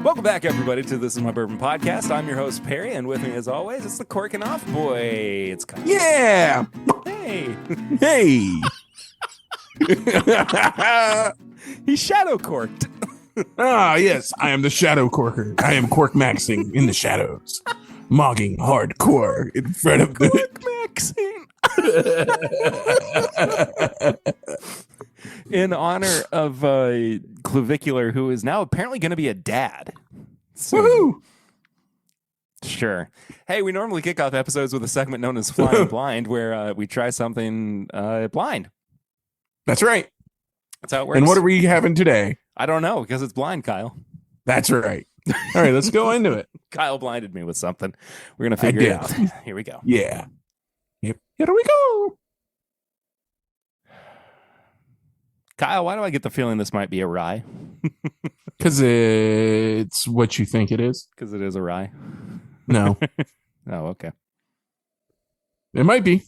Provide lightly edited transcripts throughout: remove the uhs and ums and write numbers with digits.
Welcome back, everybody, to This Is My Bourbon podcast. I'm your host, Perry, and with me, as always, it's the Corking Off Boy. It's Kyle. Yeah. Hey. Hey. He's shadow corked. Ah, yes, I am the shadow corker. I am cork maxing in the shadows, mogging hardcore in front of the Cork maxing. In honor of Clavicular, who is now apparently going to be a dad. So, Woohoo! Sure. Hey, we normally kick off episodes with a segment known as Flying Blind, where we try something blind. That's right. That's how it works. And what are we having today? I don't know, because it's blind, Kyle. That's right. All right, let's go into it. Kyle blinded me with something. We're going to figure it out. Here we go. Yeah. Yep. Here we go. Kyle, why do I get the feeling this might be a rye? Because it's what you think it is. Because it is a rye. No. Oh, okay. It might be.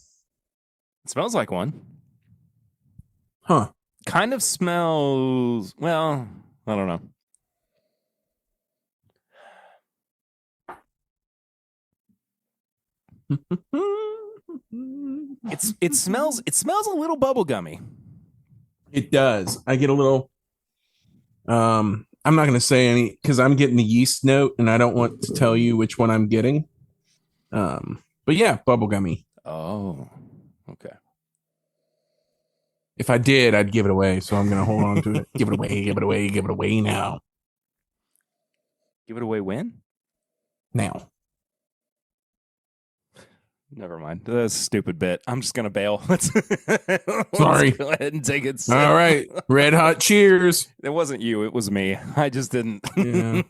It smells like one. Huh. Kind of smells, well, I don't know. It smells a little bubblegummy. It does. I get a little I'm not going to say any because I'm getting the yeast note and I don't want to tell you which one I'm getting. But yeah, bubblegummy. Oh, okay. If I did, I'd give it away. So I'm going to hold on to it. Give it away, give it away, give it away now. Give it away when? Now. Never mind. That's a stupid bit. I'm just going to bail. Let's Sorry. go ahead and take it. All right. Red hot cheers. It wasn't you. It was me. I just didn't. Yeah.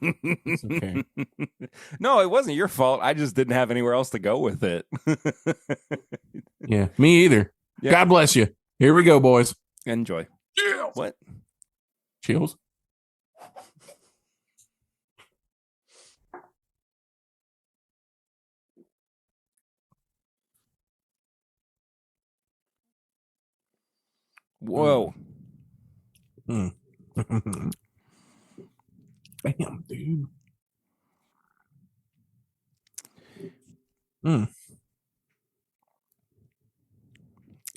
It's okay. No, it wasn't your fault. I just didn't have anywhere else to go with it. Yeah. Me either. Yeah. God bless you. Here we go, boys. Enjoy. Chills. What? Chills. Whoa. Damn, dude.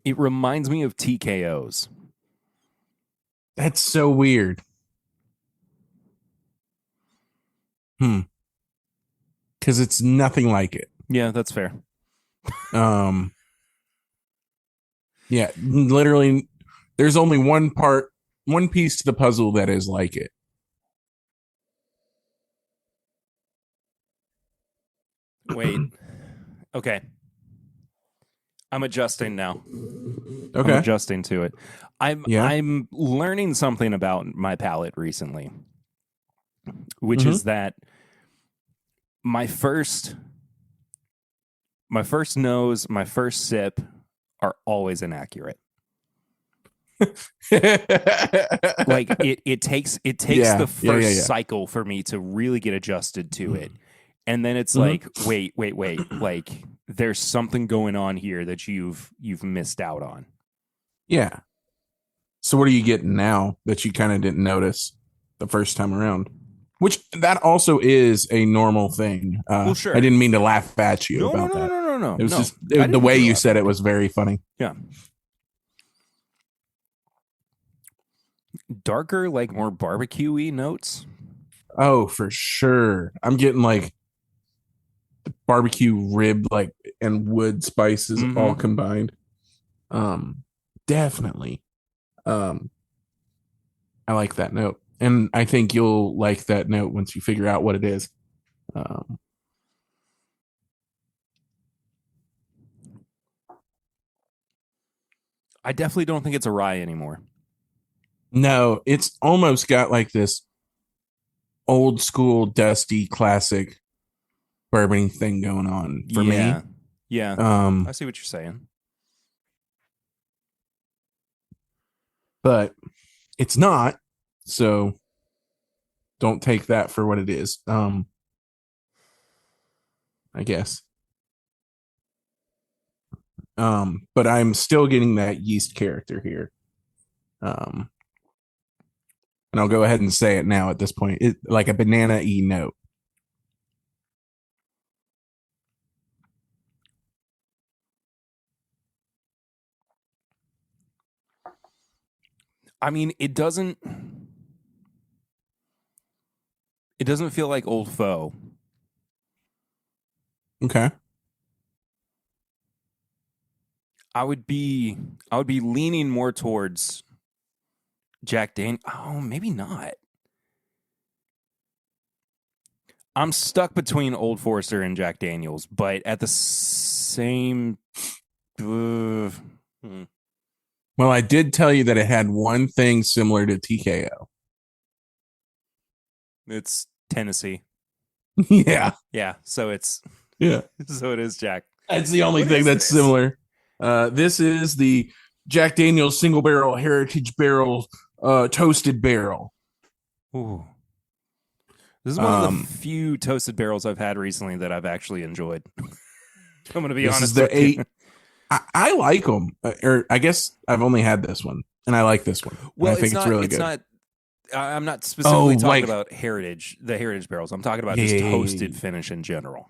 It reminds me of TKOs. That's so weird. Because it's nothing like it. Yeah, that's fair. Yeah, literally, there's only one piece to the puzzle that is like it. Wait. Okay. I'm adjusting now. Okay. I'm adjusting to it. I'm learning something about my palate recently, which is that my first nose, my first sip are always inaccurate. Like it takes the first cycle for me to really get adjusted to it. And then it's like, wait. Like there's something going on here that you've missed out on. Yeah. So what are you getting now that you kind of didn't notice the first time around? Which that also is a normal thing. Well, sure. I didn't mean to laugh at you about that. No. It was just the way you said it was very funny. Yeah. Darker, like more barbecue-y notes. Oh, for sure. I'm getting like the barbecue rib, like, and wood spices all combined. Definitely. I like that note. And I think you'll like that note once you figure out what it is. I definitely don't think it's a rye anymore. No, it's almost got like this old school, dusty, classic bourbon thing going on for me. Yeah. I see what you're saying. But it's not. So don't take that for what it is. I guess. But I'm still getting that yeast character here. and I'll go ahead and say it now at this point. It like a banana-y note. I mean, it doesn't feel like Old Foe. Okay. I would be leaning more towards Jack Daniels. Oh, maybe not. I'm stuck between Old Forester and Jack Daniels, but at the same. Well, I did tell you that it had one thing similar to TKO. It's Tennessee. Yeah. Yeah. So it's. Yeah. So it is Jack. That's the only thing that's similar. This is the Jack Daniels single barrel heritage barrel toasted barrel. Ooh. This is one of the few toasted barrels I've had recently that I've actually enjoyed. I'm going to be honest. This is the I like them. Or I guess I've only had this one, and I like this one. Well, I think it's really good. I'm not specifically talking about the heritage barrels. I'm talking about just toasted finish in general.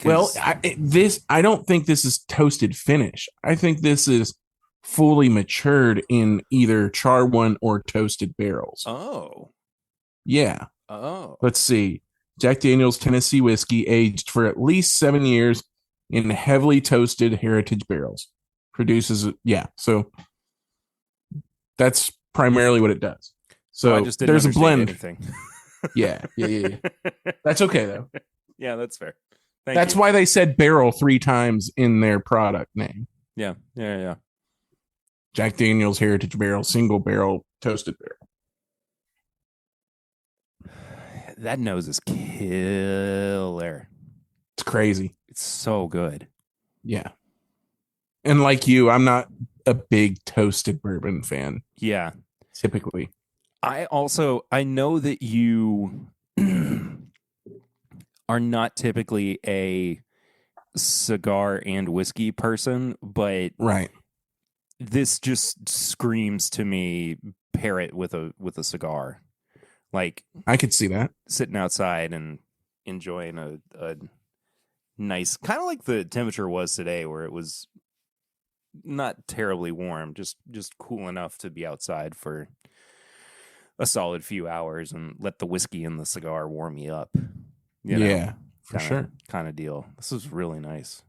Well, I don't think this is toasted finish. I think this is fully matured in either char one or toasted barrels. Oh. Yeah. Oh. Let's see. Jack Daniels Tennessee whiskey aged for at least 7 years in heavily toasted heritage barrels. Produces, so that's primarily what it does. So I just didn't there's a blend. Anything. Yeah. That's okay, though. Yeah, that's fair. That's why they said barrel 3 times in their product name. Yeah. Jack Daniels Heritage Barrel, single barrel, toasted barrel. That nose is killer. It's crazy. It's so good. Yeah. And like you, I'm not a big toasted bourbon fan. Yeah. Typically. I know that you are not typically a cigar and whiskey person, but right. This just screams to me pair it with a cigar. Like I could see that. Sitting outside and enjoying a nice, kind of like the temperature was today, where it was not terribly warm, just cool enough to be outside for a solid few hours and let the whiskey and the cigar warm you up. For sure. Kind of deal. This is really nice.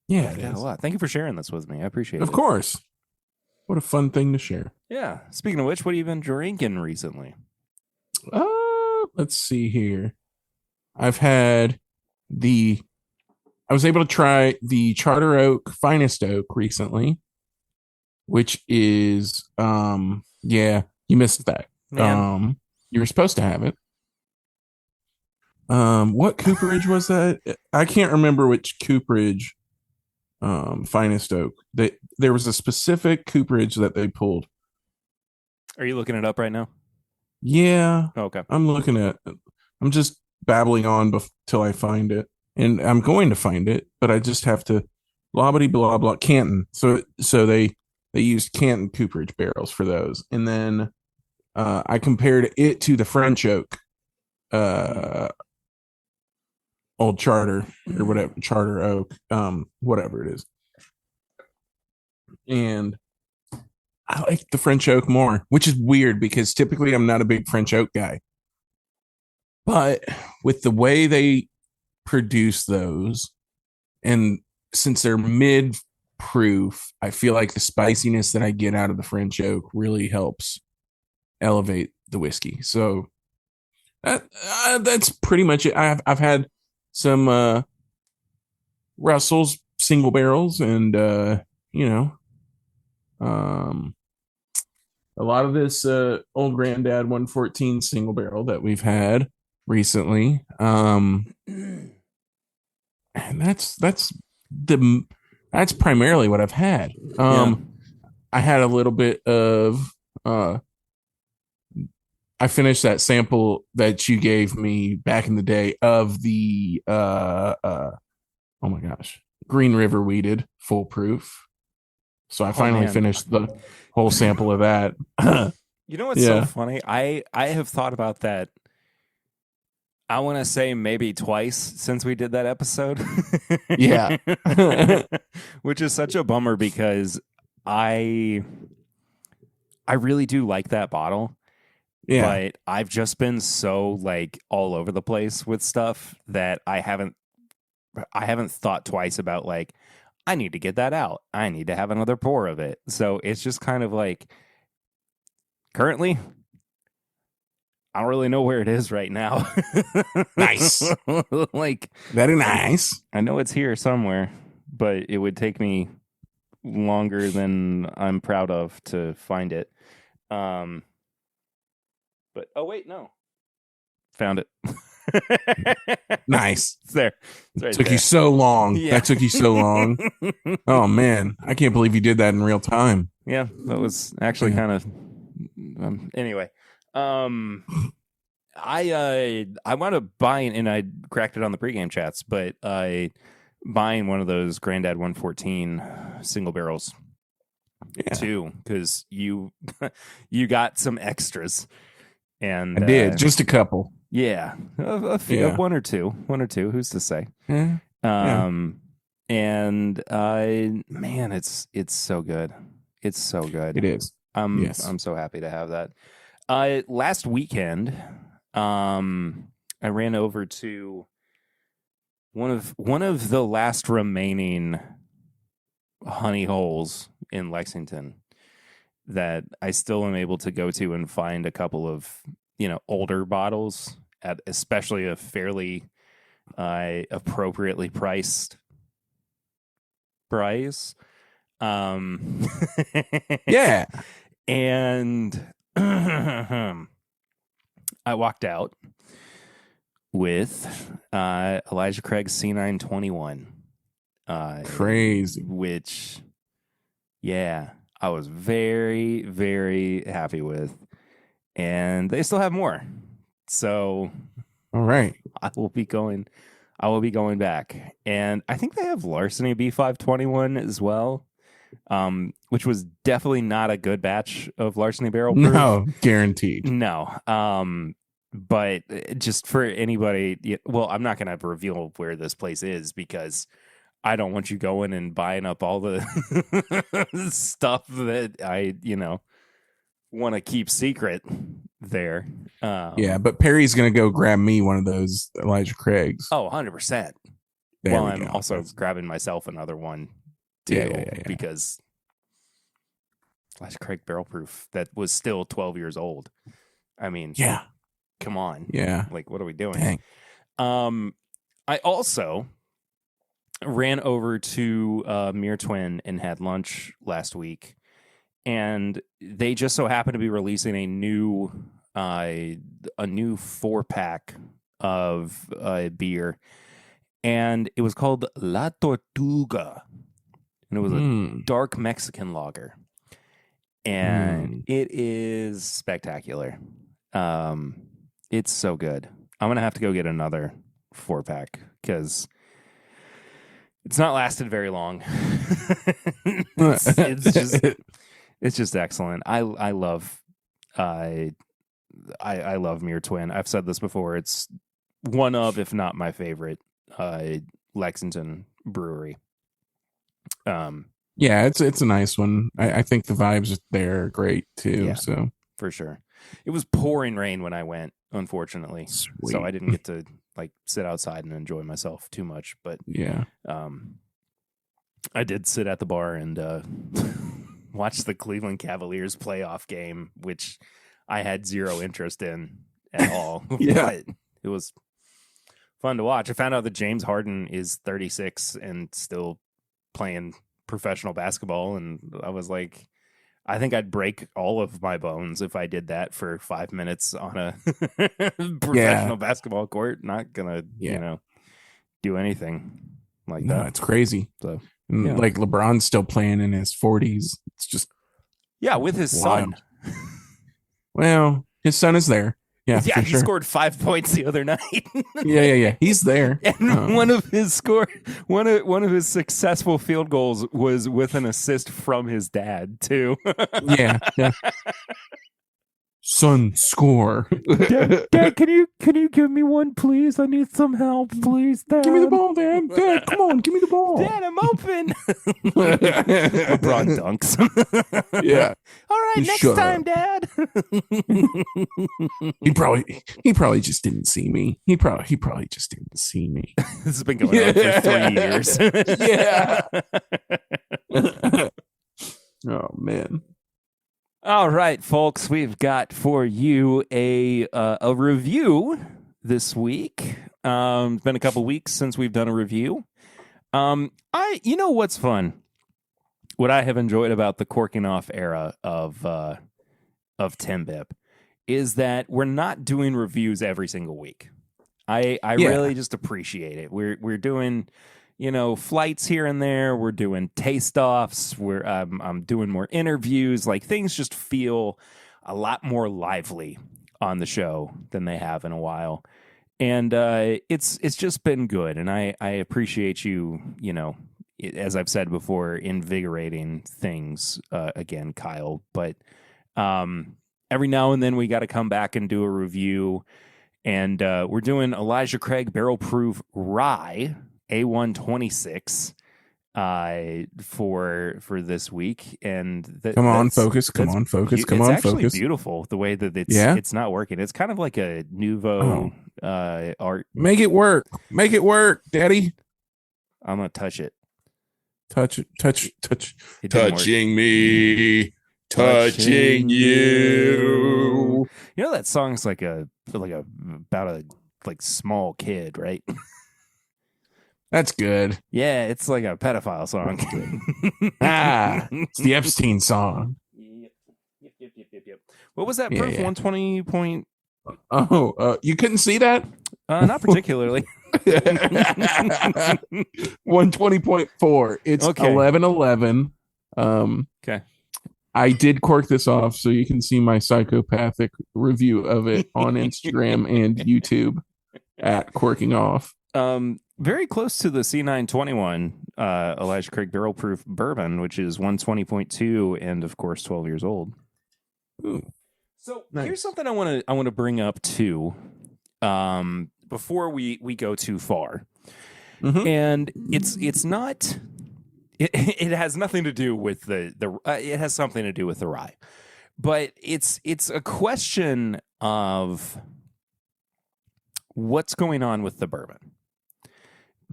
Yeah, a lot. Thank you for sharing this with me. I appreciate it. Of course. What a fun thing to share. Yeah. Speaking of which, what have you been drinking recently? Let's see here. I was able to try the Charter Oak Finest Oak recently, which is you missed that. Man. You were supposed to have it. What cooperage was that? I can't remember which cooperage Finest Oak. There was a specific cooperage that they pulled. Are you looking it up right now? Yeah. Okay. I'm just babbling on till I find it. And I'm going to find it, but I just have to blah blah blah Canton. So they used Canton cooperage barrels for those. And then I compared it to the French Oak old Charter or whatever, Charter Oak, whatever it is. And I like the French Oak more, which is weird because typically I'm not a big French Oak guy. But with the way they produce those, and since they're mid-proof, I feel like the spiciness that I get out of the French Oak really helps elevate the whiskey. So that's pretty much it. I've had some Russell's single barrels and a lot of this old Granddad 114 single barrel that we've had recently. And that's primarily what I've had. I had a little bit of I finished that sample that you gave me back in the day of the oh my gosh, Green River Weeded Foolproof. So I finally finished the whole sample of that. You know what's so funny? I have thought about that. I want to say maybe twice since we did that episode. Yeah. Which is such a bummer because I really do like that bottle. Yeah. But I've just been so like all over the place with stuff that I haven't thought twice about like, I need to get that out. I need to have another pour of it. So it's just kind of like, currently, I don't really know where it is right now. Nice. Like, very nice. I know it's here somewhere, but it would take me longer than I'm proud of to find it. But oh wait, no. Found it. Nice. It's there. It's right took there. You so long. Yeah. That took you so long. Oh man, I can't believe you did that in real time. Yeah, that was actually kind of anyway. I wound up buying, and I cracked it on the pregame chats, but buying one of those Grandad 114 single barrels too, because you got some extras. And I did just a couple. Yeah, a few, one or two. Who's to say? And man, it's so good. It's so good. It is. I'm so happy to have that. Last weekend, I ran over to one of the last remaining honey holes in Lexington that I still am able to go to and find a couple of, older bottles at especially a fairly appropriately priced price. Yeah. And I walked out with Elijah Craig's C921. Crazy. Which, I was very, very happy with. And they still have more. So all right. I will be going back. And I think they have Larceny B521 as well. Which was definitely not a good batch of Larceny barrel proof. No, guaranteed. No. But just for anybody, I'm not going to reveal where this place is because I don't want you going and buying up all the stuff that I, want to keep secret there. But Perry's going to go grab me one of those Elijah Craig's. Oh, 100%. Well, I'm also grabbing myself another one too, because Elijah Craig barrel proof that was still 12 years old. I mean, come on. Yeah. Like, what are we doing? Dang. I also ran over to Mere Twin and had lunch last week, and they just so happen to be releasing a new 4-pack of beer, and it was called La Tortuga, and it was a dark Mexican lager, and it is spectacular. It's so good. I'm gonna have to go get another 4-pack because it's not lasted very long. It's just excellent. I love Mere Twin. I've said this before. It's one of, if not my favorite, Lexington brewery. It's a nice one. I think the vibes there are great too. So for sure. It was pouring rain when I went, unfortunately. Sweet. So I didn't get to sit outside and enjoy myself too much. But I did sit at the bar and watch the Cleveland Cavaliers playoff game, which I had zero interest in at all. But it was fun to watch. I found out that James Harden is 36 and still playing professional basketball, and I was like, I think I'd break all of my bones if I did that for 5 minutes on a professional basketball court. Not gonna, do anything like that. It's crazy. So, like LeBron's still playing in his 40s. It's just with his son. Well, his son is there. Yeah, he scored 5 points the other night. yeah. He's there. And one of his successful field goals was with an assist from his dad too. yeah. Son, score. Dad, can you give me one, please? I need some help, please, Dad. Give me the ball, Dad. Dad, come on, give me the ball. Dad, I'm open. LeBron dunks. Yeah. All right, next time, Dad. He probably just didn't see me. He probably just didn't see me. This has been going on for 3 years. Yeah. Oh man. All right, folks, we've got for you a review this week. It's been a couple weeks since we've done a review. You know what's fun? What I have enjoyed about the corking off era of Timbip is that we're not doing reviews every single week. I really just appreciate it. We're doing, flights here and there. We're doing taste offs. I'm doing more interviews. Like, things just feel a lot more lively on the show than they have in a while. And it's just been good. And I appreciate you, as I've said before, invigorating things again, Kyle. But every now and then we got to come back and do a review. And we're doing Elijah Craig Barrel Proof Rye A126 for this week. And come on, focus. Come on, focus. It's actually beautiful the way that it's not working. It's kind of like a nouveau art. Make it work, Daddy. I'm gonna touch it. Touch. Touching me, touching you. You know that song's like about a small kid, right? That's good. Yeah, it's like a pedophile song. It's the Epstein song. Yep. What was that proof? 120 point. Oh, you couldn't see that? Not particularly. 120.4. It's okay. 1111. Okay. I did cork this off so you can see my psychopathic review of it on Instagram and YouTube at Corking Off. Very close to the C921 Elijah Craig Barrel Proof Bourbon, which is 120.2 and of course 12 years old. Ooh. So here's something I want to bring up too, before we go too far, and it's not. It has nothing to do with it has something to do with the rye, but it's a question of what's going on with the bourbon,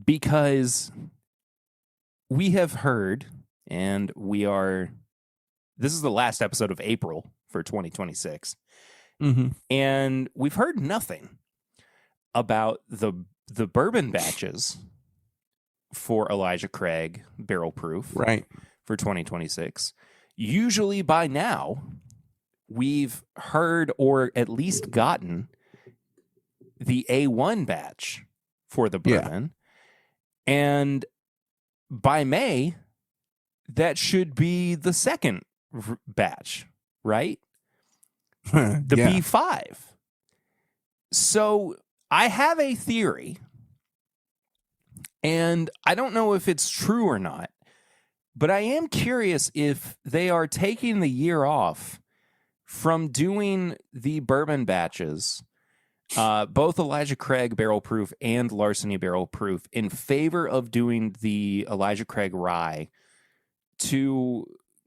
because we have heard, and this is the last episode of April for 2026. And we've heard nothing about the bourbon batches for Elijah Craig Barrel Proof for 2026. Usually by now, we've heard or at least gotten the A1 batch for the bourbon. Yeah. And by May, that should be the second batch, right? The B5. So I have a theory, and I don't know if it's true or not, but I am curious if they are taking the year off from doing the bourbon batches, both Elijah Craig Barrel Proof and Larceny Barrel Proof, in favor of doing the Elijah Craig Rye to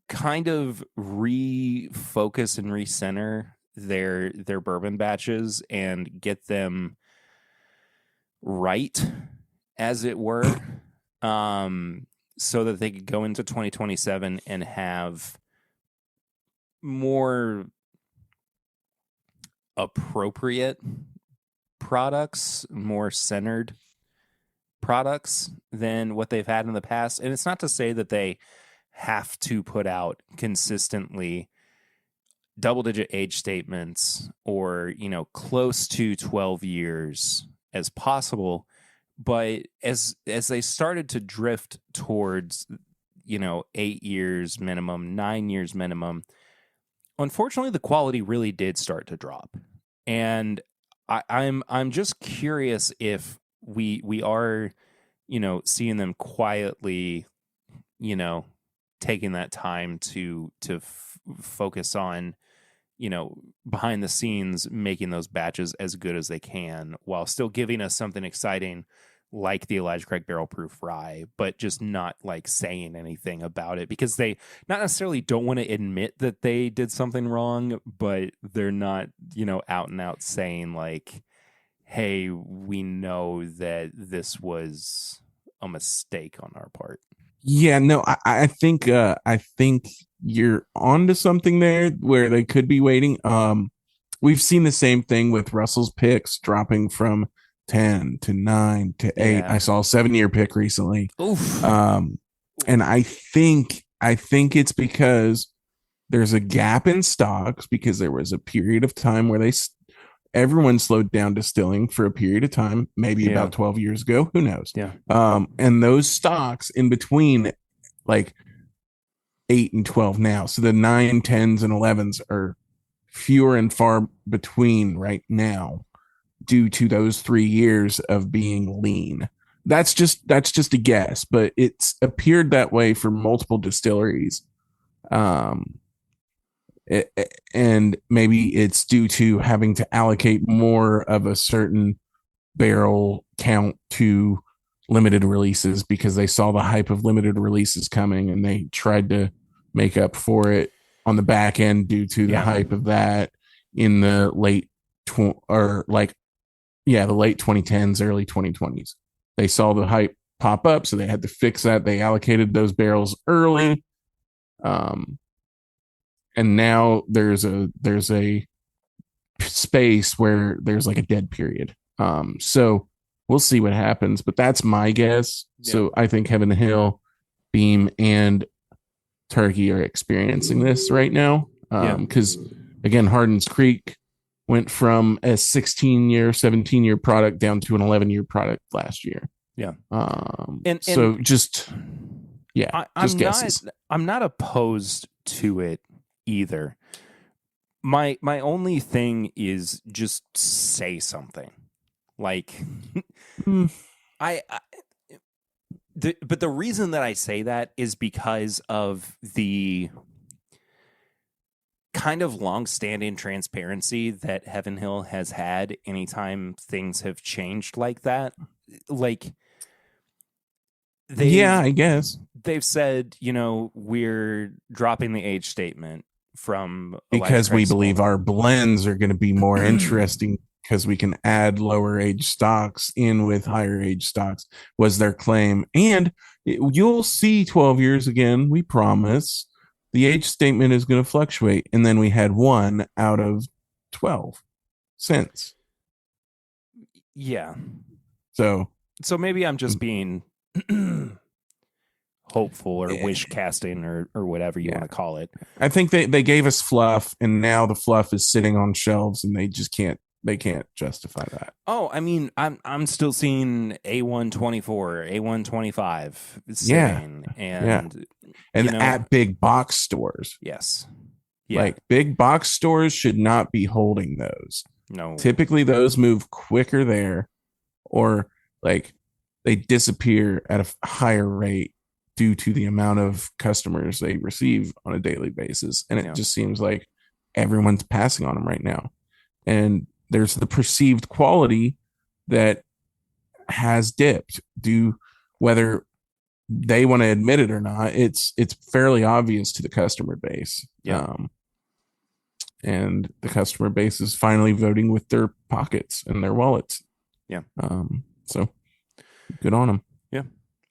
kind of refocus and recenter their bourbon batches and get them right, as it were, so that they could go into 2027 and have more appropriate products, more centered products than what they've had in the past. And it's not to say that they have to put out consistently double-digit age statements or, close to 12 years as possible. But as they started to drift towards, 8 years minimum, 9 years minimum, unfortunately, the quality really did start to drop. And I'm just curious if we are, seeing them quietly, taking that time to focus on, behind the scenes making those batches as good as they can while still giving us something exciting like the Elijah Craig Barrel Proof Rye, but just not like saying anything about it because they not necessarily don't want to admit that they did something wrong, but they're not, out and out saying like, hey, we know that this was a mistake on our part. Yeah, no, I think you're onto something there where they could be waiting. We've seen the same thing with Russell's picks dropping from 10 to 9 to 8. Yeah. I saw a 7-year pick recently. Oof. And I think it's because there's a gap in stocks because there was a period of time where everyone slowed down distilling for a period of time, maybe about 12 years ago. Who knows? Yeah. And those stocks in between like 8 and 12 now. So the 9, 10s, and 11s are fewer and far between right now due to those 3 years of being lean. That's just a guess, but it's appeared that way for multiple distilleries. And maybe it's due to having to allocate more of a certain barrel count to limited releases because they saw the hype of limited releases coming and they tried to make up for it on the back end due to the hype of that in the late the late 2010s, early 2020s. They saw the hype pop up, so they had to fix that. They allocated those barrels early. And now there's a space where there's like a dead period. So we'll see what happens, but that's my guess. Yeah. So I think Heaven Hill, Beam, and Turkey are experiencing this right now. Because again, Hardin's Creek went from a 16-year, 17-year product down to an 11-year product last year. Yeah. I'm not opposed to it either. My only thing is just say something. Like but the reason that I say that is because of the kind of long-standing transparency that Heaven Hill has had anytime things have changed like that. Like, I guess they've said, we're dropping the age statement from because we believe our blends are going to be more interesting because we can add lower age stocks in with higher age stocks was their claim. And you'll see 12 years again. We promise. The age statement is going to fluctuate. And then we had 1 out of 12 since. Yeah. So maybe I'm just being hopeful or wish casting or whatever you want to call it. I think they gave us fluff and now the fluff is sitting on shelves and they just can't justify that. Oh, I mean, I'm still seeing A124, A125 sitting and at big box stores. Yes. Yeah. Like big box stores should not be holding those. No. Typically those move quicker there or like they disappear at a higher rate due to the amount of customers they receive on a daily basis. And it just seems like everyone's passing on them right now. And there's the perceived quality that has dipped whether they want to admit it or not. It's fairly obvious to the customer base. Yeah. And the customer base is finally voting with their pockets and their wallets. Yeah. So good on them. Yeah,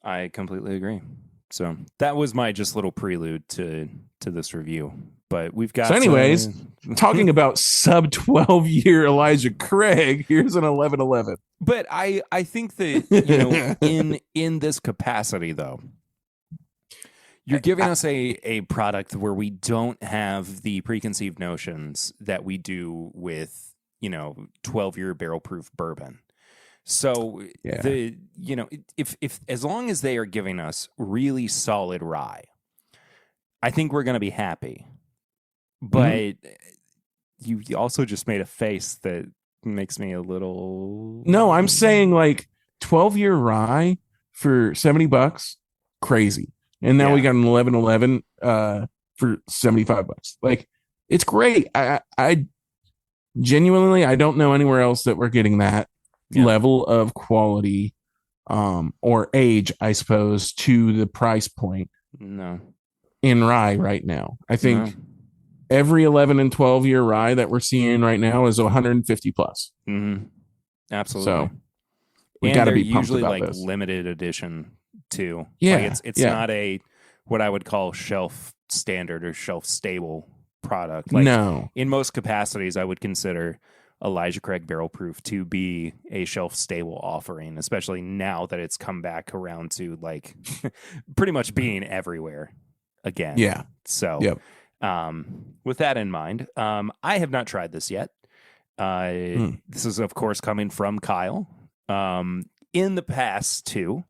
I completely agree. So that was my just little prelude to this review. But we've got. So, anyways, talking about sub 12-year Elijah Craig, here's an 11-11. But I think that in this capacity though, you're giving us a product where we don't have the preconceived notions that we do with 12-year barrel proof bourbon. So if as long as they are giving us really solid rye, I think we're going to be happy. But you also just made a face that makes me a little. No, I'm saying like 12-year rye for $70, crazy. And now we got an 11-11 for $75. Like It's great. I genuinely, I don't know anywhere else that we're getting that level of quality, or age, I suppose, to the price point. No. In rye right now, I think every 11 and 12 year rye that we're seeing right now is 150 plus. Mm-hmm. Absolutely. So we got to be pumped usually about like this. limited edition too. Yeah, like it's not a what I would call shelf standard or shelf stable product. Like, no, in most capacities, I would consider Elijah Craig Barrel Proof to be a shelf stable offering, especially now that it's come back around to like pretty much being everywhere again. Yeah. So, with that in mind, I have not tried this yet. This is, of course, coming from Kyle. In the past, too,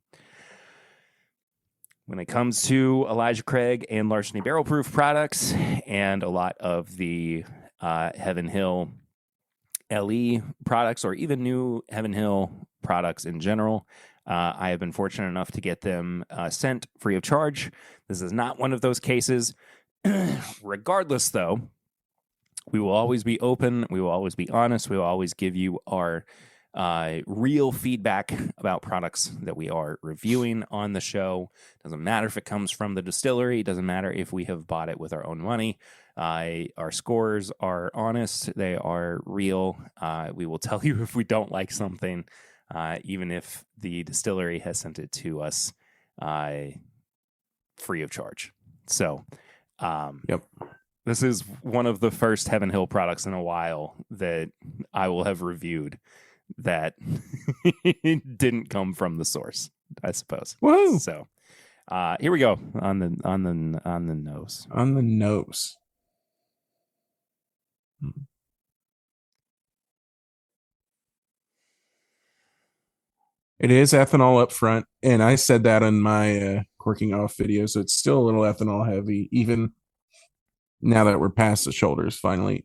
when it comes to Elijah Craig and Larceny Barrel Proof products and a lot of the Heaven Hill LE products, or even new Heaven Hill products in general, I have been fortunate enough to get them sent free of charge. This is not one of those cases. Regardless, though, we will always be open. We will always be honest. We will always give you our real feedback about products that we are reviewing on the show. Doesn't matter if it comes from the distillery. It doesn't matter if we have bought it with our own money. Our scores are honest. They are real. We will tell you if we don't like something, even if the distillery has sent it to us free of charge. So, this is one of the first Heaven Hill products in a while that I will have reviewed that didn't come from the source, I suppose. Whoa! So, here we go on the nose. On the nose. It is ethanol up front, and I said that in my corking off video, so it's still a little ethanol heavy, even now that we're past the shoulders finally.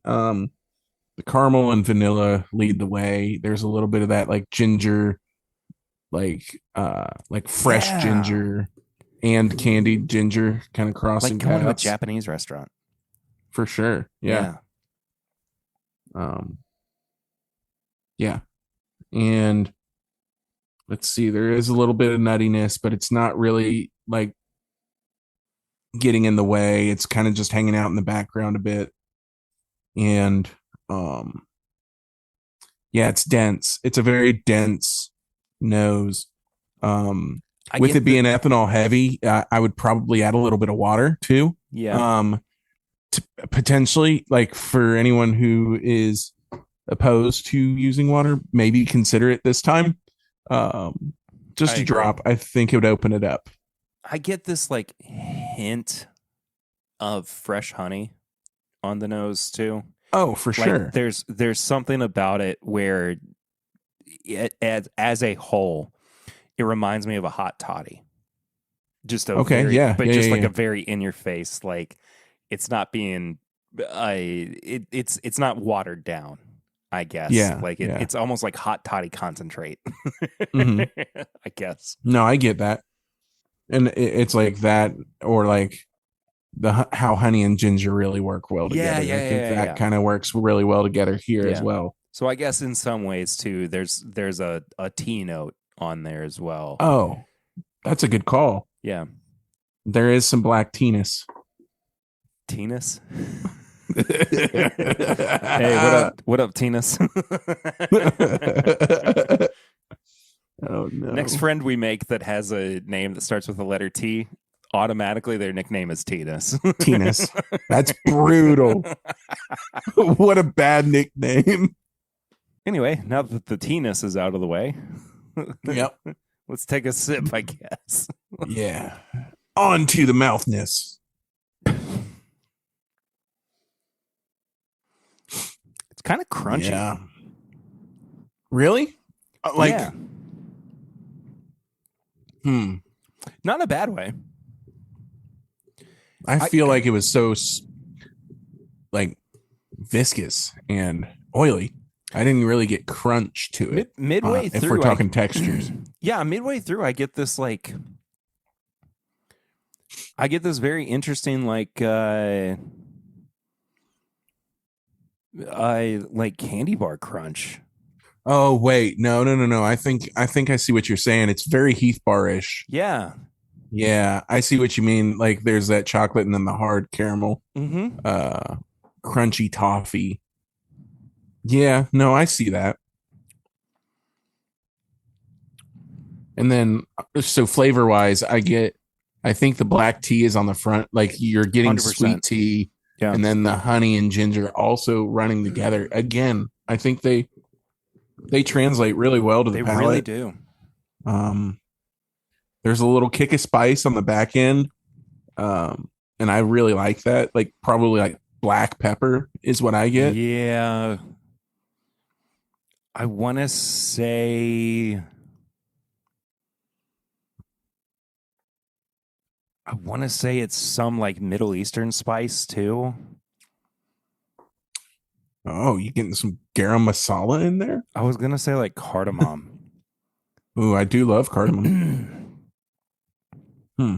The caramel and vanilla lead the way. There's a little bit of that like ginger, like fresh ginger and candied ginger kind of crossing like going paths. to a Japanese restaurant. For sure. Yeah. And let's see, there is a little bit of nuttiness, but it's not really like getting in the way. It's kind of just hanging out in the background a bit. And it's dense. It's a very dense nose. With it being ethanol heavy, I would probably add a little bit of water too. Yeah. Potentially, like for anyone who is opposed to using water, maybe consider it this time. Just a drop. I think it would open it up. I get this like hint of fresh honey on the nose too. Oh, for sure. There's something about it where as a whole, it reminds me of a hot toddy. Just a a very in your face, like it's not being it's not watered down, I guess. Yeah. It's almost like hot toddy concentrate. Mm-hmm. I guess. No, I get that. And it's like that, or like how honey and ginger really work well together. I think that kind of works really well together here as well. So I guess in some ways too, there's a tea note on there as well. Oh, that's a good call. Yeah. There is some black teeness. Teeness? Hey, what up, Teeness? Oh no. Next friend we make that has a name that starts with the letter T, automatically their nickname is Teeness. Teeness. That's brutal. What a bad nickname. Anyway, now that the Teeness is out of the way, yep. Let's take a sip, I guess. Yeah. On to the mouthness. It's kind of crunchy. Yeah. Really? Not in a bad way. I feel like it was so like viscous and oily. I didn't really get crunch to it. Midway through, if we're talking textures. Yeah, midway through, I get this very interesting I like candy bar crunch. Oh wait, no. I think I see what you're saying. It's very Heath Bar-ish. Yeah. Yeah, I see what you mean. Like there's that chocolate and then the hard caramel, Mm-hmm. uh, crunchy toffee. Yeah, no, I see that. And then so flavor wise, I think the black tea is on the front. Like you're getting 100%. sweet tea, Yeah. and then the honey and ginger also running together. Again, I think they translate really well to the They palate. really do. Um, there's a little kick of spice on the back end, and I really like that. Like probably like black pepper is what I get. Yeah. I want to say it's some like Middle Eastern spice too. Oh, you getting some garam masala in there? I was gonna say like cardamom. Ooh, I do love cardamom. Hmm.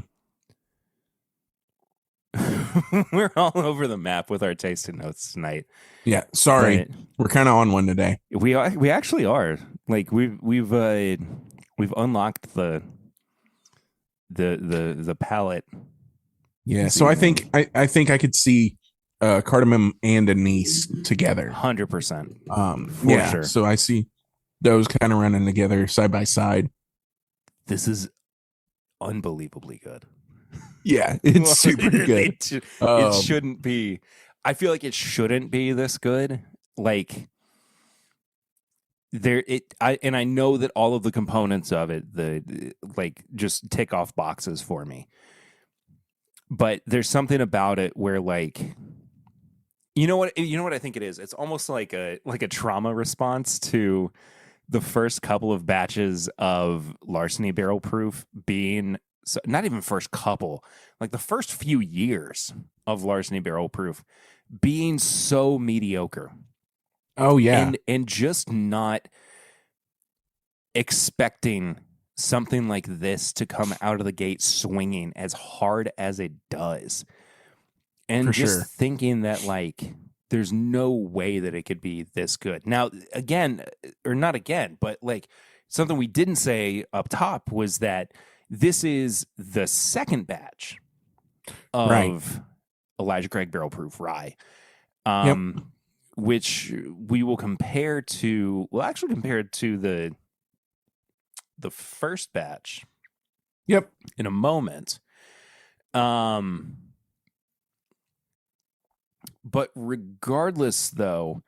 We're all over the map with our tasting notes tonight. Yeah, sorry, But we're kind of on one today. we actually are. Like we've unlocked the palette. Yeah, so I think I could see cardamom and anise together. 100%. Yeah, sure. so I see those kind of running together side by side. This is unbelievably good. Yeah, it's super good. It shouldn't be. I feel like it shouldn't be this good. Like I know that all of the components of it, like just tick off boxes for me. But there's something about it where like you know what I think it is? It's almost like a trauma response to the first couple of batches of Larceny Barrel Proof being not even first couple, like the first few years of Larceny Barrel Proof being so mediocre. Oh yeah. And just not expecting something like this to come out of the gate swinging as hard as it does. And For just sure. thinking that like there's no way that it could be this good. Now, again, or not again, but like something we didn't say up top was that this is the second batch of Elijah Craig Barrel Proof Rye, which we will compare to. We'll actually compare it to the first batch. Yep. In a moment. But regardless, though,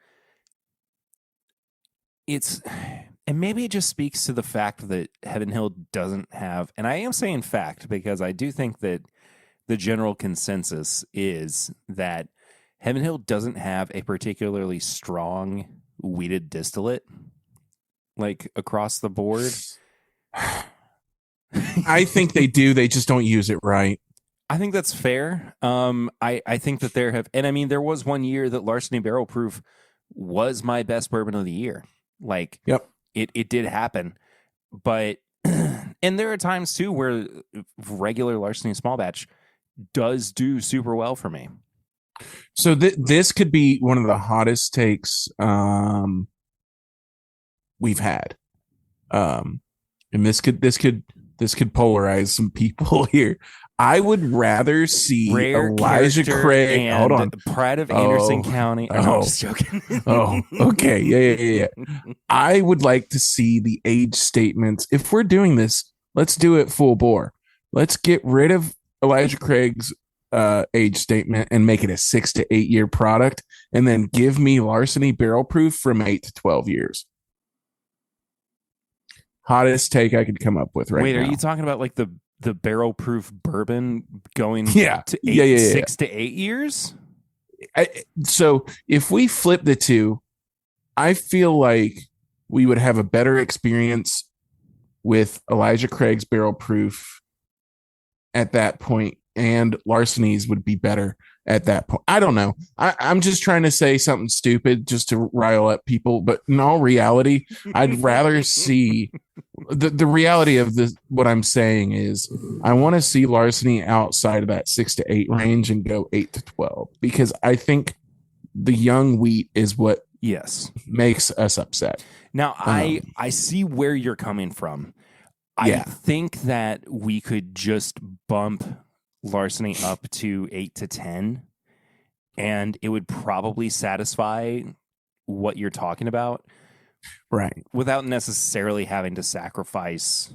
and maybe it just speaks to the fact that Heaven Hill doesn't have, and I am saying fact because I do think that the general consensus is that Heaven Hill doesn't have a particularly strong wheated distillate, like across the board. I think they do. They just don't use it right. I think that's fair. I think that there was one year that Larceny Barrel Proof was my best bourbon of the year. Like, yep, it did happen. But, and there are times too where regular Larceny small batch does do super well for me. So this could be one of the hottest takes we've had. And this could polarize some people here. I would rather see Rare Elijah Craig. And hold on, Pride of Anderson County. I'm just joking. Okay, yeah. I would like to see the age statements. If we're doing this, let's do it full bore. Let's get rid of Elijah Craig's age statement and make it a 6 to 8 year product, and then give me Larceny Barrel Proof from 8 to 12 years. Hottest take I could come up with right now. Wait, are you talking about like the barrel proof bourbon going to 6 to 8 years? So if we flip the two, I feel like we would have a better experience with Elijah Craig's barrel proof at that point, and Larceny's would be better at that point. I don't know. I'm just trying to say something stupid just to rile up people, but in all reality, I'd rather see the reality of this. What I'm saying is I want to see Larceny outside of that 6 to 8 range and go 8 to 12, because I think the young wheat is what yes makes us upset. Now, I see where you're coming from. I think that we could just bump larceny up to 8 to 10, and it would probably satisfy what you're talking about. Right. Without necessarily having to sacrifice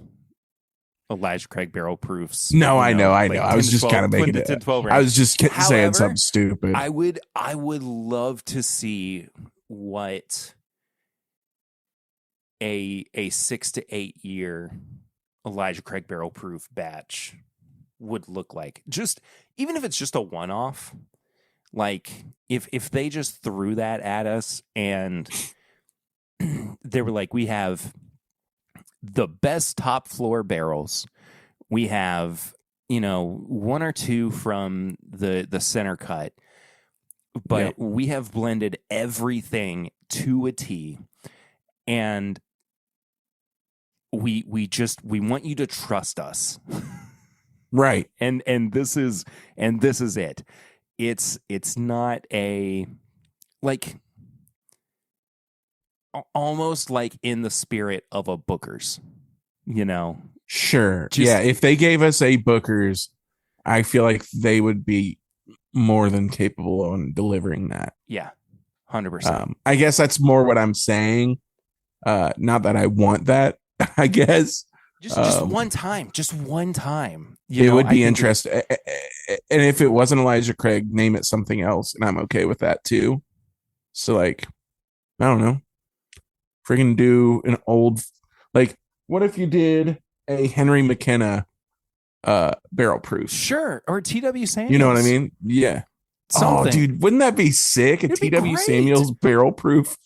Elijah Craig barrel proofs. No, I know. I was just kind of making it. 10-12 I was just saying something stupid. I would love to see what a 6 to 8 year Elijah Craig barrel proof batch would look like. Just even if it's just a one-off, like if they just threw that at us and they were like, we have the best top floor barrels, we have, one or two from the center cut, but we have blended everything to a T, and we want you to trust us. Right. And this is it. It's not a, like, almost like in the spirit of a Booker's, Sure. If they gave us a Booker's, I feel like they would be more than capable on delivering that. Yeah. 100%. I guess that's more what I'm saying. Not that I want that, I guess. Just one time. It would be interesting. And if it wasn't Elijah Craig, name it something else, and I'm okay with that too. So, like, I don't know. Freaking do an old, like, what if you did a Henry McKenna barrel proof? Sure. Or T.W. Samuels. You know what I mean? Yeah. Something. Oh, dude, wouldn't that be sick? It'd T.W. Samuels barrel proof.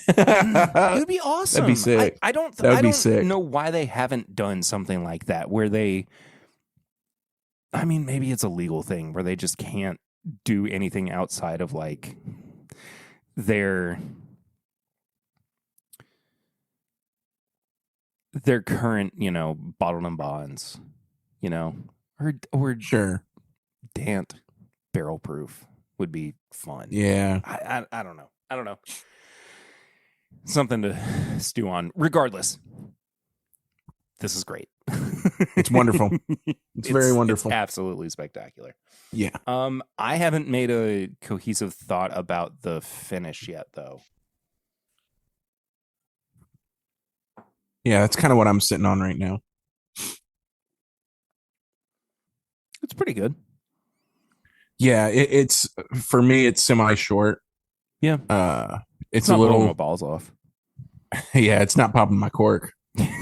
It would be awesome. That'd be sick. I don't know why they haven't done something like that where they, I mean, maybe it's a legal thing where they just can't do anything outside of like their current, bottled and bonds, or sure. Dant barrel proof would be fun. Yeah. I don't know. Something to stew on. Regardless, this is great. It's wonderful. It's very wonderful. It's absolutely spectacular. Yeah. I haven't made a cohesive thought about the finish yet, though. Yeah, that's kind of what I'm sitting on right now. It's pretty good. Yeah, it's for me. It's semi-short. Yeah. It's not a little blowing my balls off. Yeah, it's not popping my cork. It's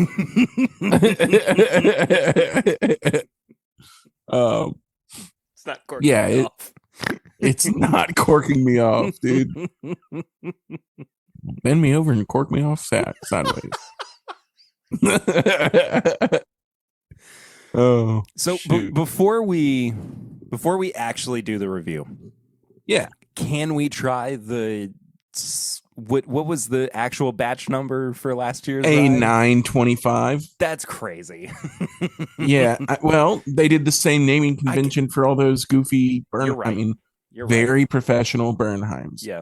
not corking me off. It's not corking me off, dude. Bend me over and cork me off sideways. Oh, so before we actually do the review, can we try the what was the actual batch number for last year's A925? That's crazy. Yeah, well, they did the same naming convention for all those goofy burn. You're right. I mean, You're very professional Bernheims. Yeah,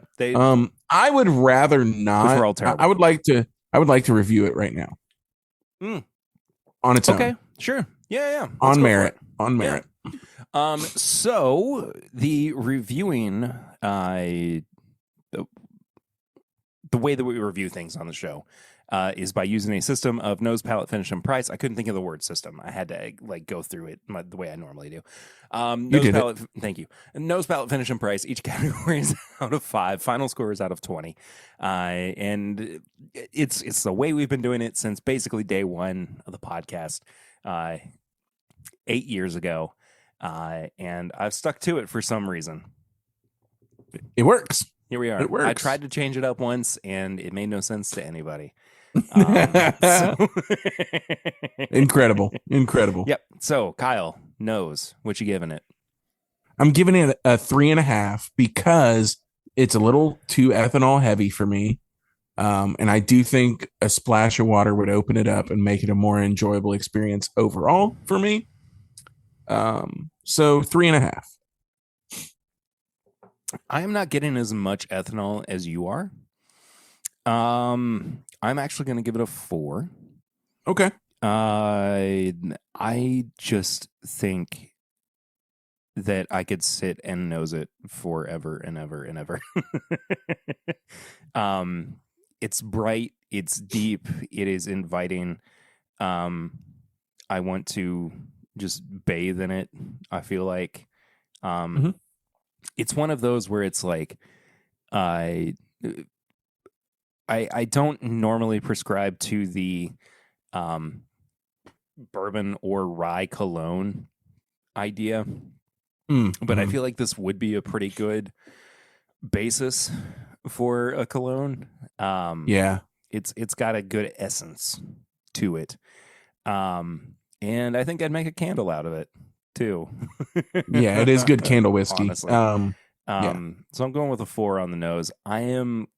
I would rather not. Those were all terrible. I would like to review it right now. On its own. Okay, sure. Yeah. On merit. So the reviewing, the way that we review things on the show is by using a system of nose, palate, finish, and price. I couldn't think of the word system. I had to go through it the way I normally do. Nose, palate, thank you. Nose, palate, finish, and price. Each category is out of 5. Final score is out of 20. And it's the way we've been doing it since basically day one of the podcast 8 years ago. And I've stuck to it for some reason. It works. Here we are. It works. I tried to change it up once, and it made no sense to anybody. Incredible. Yep. So, Kyle, nose. What you giving it? I'm giving it a 3.5 because it's a little too ethanol heavy for me. And I do think a splash of water would open it up and make it a more enjoyable experience overall for me. So 3.5. I am not getting as much ethanol as you are. I'm actually going to give it a 4. Okay. I just think that I could sit and nose it forever and ever and ever. um, it's bright, it's deep, it is inviting. I want to just bathe in it. I feel like, Mm-hmm. it's one of those where it's like, I I don't normally prescribe to the um, bourbon or rye cologne idea, Mm-hmm. but I feel like this would be a pretty good basis for a cologne. Yeah. It's got a good essence to it, and I think I'd make a candle out of it too. Yeah, it is good candle whiskey. Honestly, Yeah. so I'm going with a 4 on the nose. I am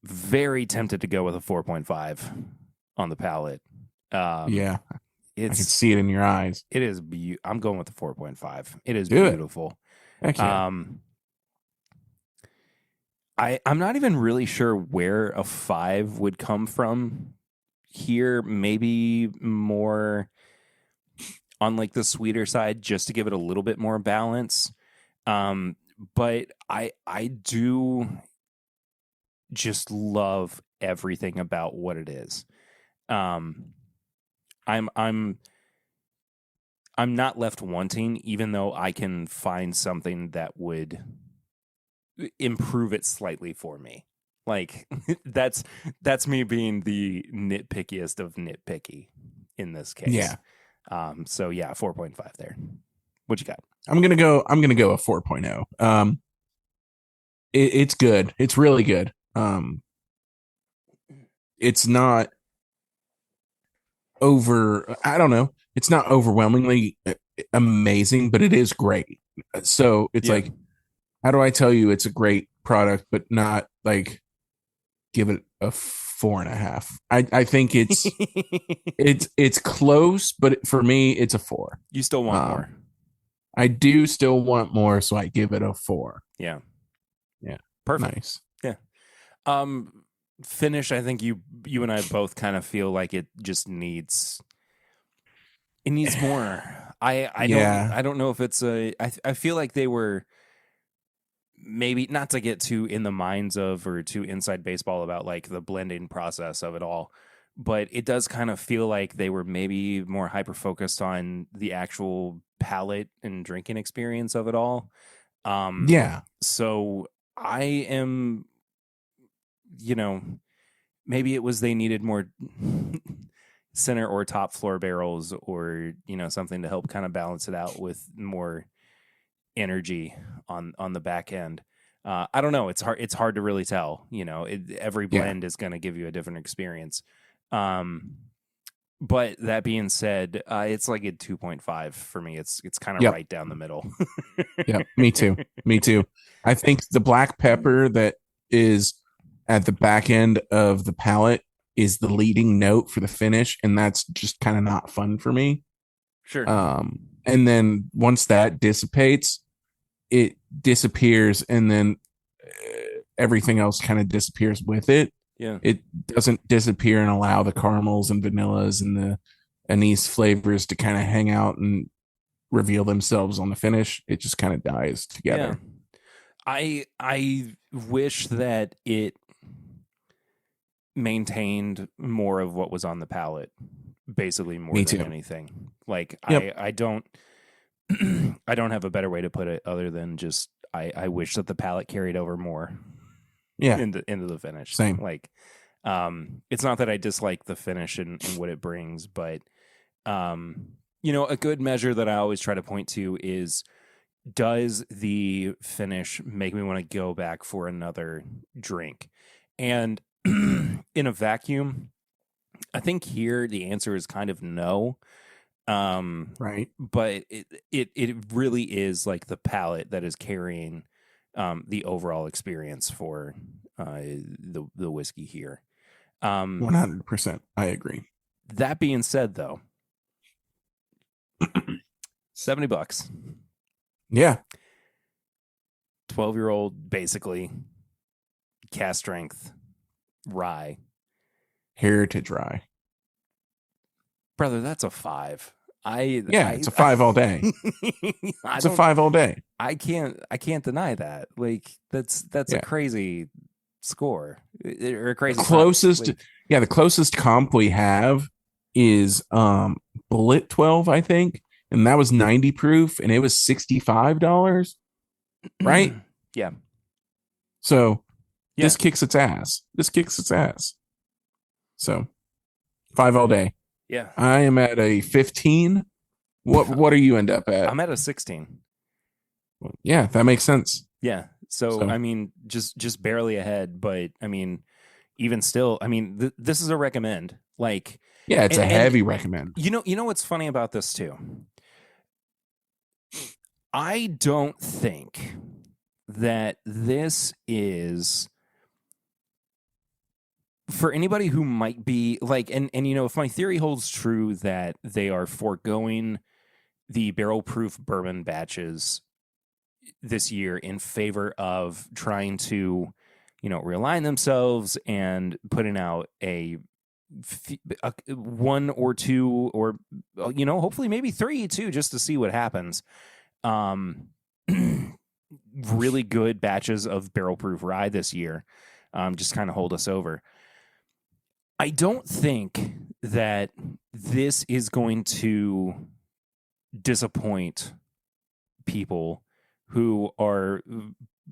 very tempted to go with a 4.5 on the palate. Yeah. I can It's see it in your eyes. it is I'm going with the 4.5. It is Do it. beautiful. Heck yeah. I'm not even really sure where a 5 would come from here. Maybe more on like the sweeter side, just to give it a little bit more balance. But I do just love everything about what it is. Um, I'm not left wanting, even though I can find something that would improve it slightly for me. Like that's me being the nitpickiest of nitpicky in this case. Yeah. So yeah, 4.5 there. What you got? I'm gonna go a 4.0. It's good. It's really good. It's not I don't know. It's not overwhelmingly amazing, but it is great. So it's Yeah. like, how do I tell you it's a great product, but not like give it a 4.5? I think it's close, but for me, it's a 4. You still want more. I do still want more, so I give it a 4. Yeah. Yeah. Perfect. Nice. Yeah. Finish, I think you and I both kind of feel like it just needs more. I don't know if it's I feel like they were, maybe not to get too in the minds of or too inside baseball about like the blending process of it all, but it does kind of feel like they were maybe more hyper focused on the actual palate and drinking experience of it all. Yeah. So I am, maybe it was they needed more center or top floor barrels, or something to help kind of balance it out with more energy on the back end. I don't know. It's hard to really tell. Every blend is going to give you a different experience. But that being said, it's like a 2.5 for me. It's kind of right down the middle. Yeah, me too. Me too. I think the black pepper that is at the back end of the palate is the leading note for the finish, and that's just kind of not fun for me. Sure. And then once that dissipates, it disappears, and then everything else kind of disappears with it. Yeah. It doesn't disappear and allow the caramels and vanillas and the anise flavors to kind of hang out and reveal themselves on the finish. It just kind of dies together. Yeah. I wish that it maintained more of what was on the palate, basically more Me than too. anything. Like Yep. I don't I don't have a better way to put it other than just I wish that the palate carried over more. Yeah. into the finish. Same. Like it's not that I dislike the finish and what it brings, but a good measure that I always try to point to is, does the finish make me want to go back for another drink? And in a vacuum, I think here the answer is kind of no. Right. But it really is like the palate that is carrying the overall experience for the whiskey here. 100%. I agree. That being said, though, $70. Yeah. 12-year-old, basically cast strength rye. Heritage Rye. Brother, that's a 5. It's a 5 all day. It's a 5 all day. I can't deny that. Like that's a crazy score or a crazy the closest comp we have is Bullet 12, I think, and that was 90 proof and it was $65, right? Yeah. So this kicks its ass. So 5 all day. Yeah. I am at a 15. What do you end up at? I'm at a 16. Yeah, that makes sense. Yeah. So I mean, just barely ahead, but I mean, even still, I mean, this is a recommend. Like, yeah, it's a heavy recommend. You know what's funny about this too? I don't think that this is for anybody who might be like, and if my theory holds true that they are foregoing the barrel proof bourbon batches this year in favor of trying to, realign themselves and putting out a 1 or 2 or, hopefully maybe 3 too, just to see what happens. Really good batches of barrel proof rye this year. Just kind of hold us over. I don't think that this is going to disappoint people who are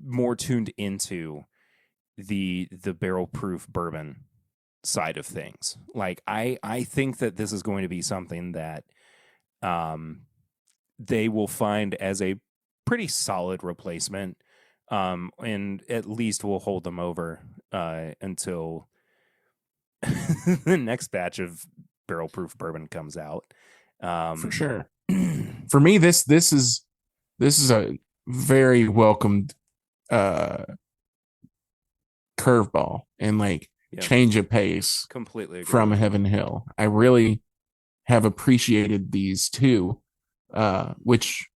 more tuned into the barrel proof bourbon side of things. Like I think that this is going to be something that they will find as a pretty solid replacement, and at least will hold them over until the next batch of barrel proof bourbon comes out. For sure. For me, this is a very welcomed curveball and change of pace. Completely agree. From Heaven Hill. I really have appreciated these two, which,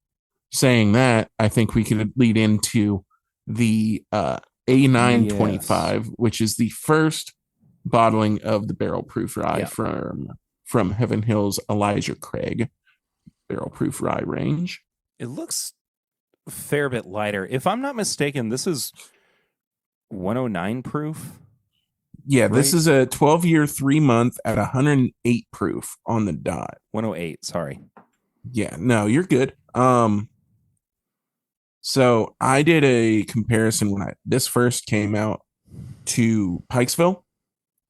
saying that, I think we could lead into the A925, which is the first bottling of the barrel proof rye from Heaven Hill's Elijah Craig barrel proof rye range. It looks a fair bit lighter. If I'm not mistaken, this is 109 proof. Yeah, right? This is a 12-year, 3-month at 108 proof on the dot. 108, sorry. Yeah, no, you're good. So I did a comparison when this first came out to Pikesville,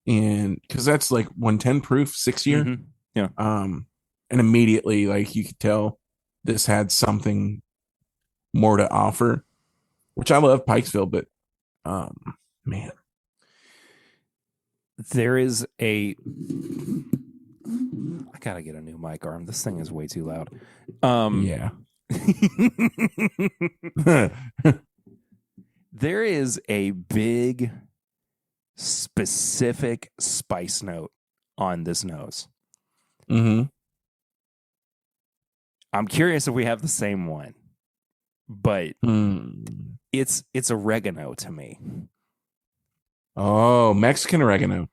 and because that's 110 proof, 6-year. Mm-hmm. Yeah. And immediately, you could tell this had something more to offer, which I love Pikesville, but man. There is I gotta get a new mic arm. This thing is way too loud. Yeah. There is a big specific spice note on this nose. Mm-hmm. I'm curious if we have the same one, but it's oregano to me. Oh, Mexican oregano.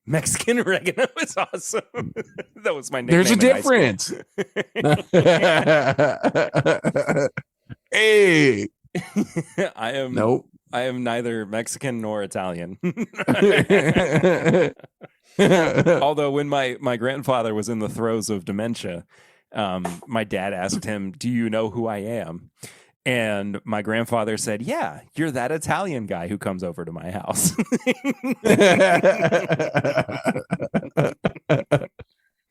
Mexican oregano is awesome. That was my nickname. There's a difference. Hey. Nope. I am neither Mexican nor Italian. Although when my grandfather was in the throes of dementia, my dad asked him, "Do you know who I am?" And my grandfather said, "Yeah, you're that Italian guy who comes over to my house."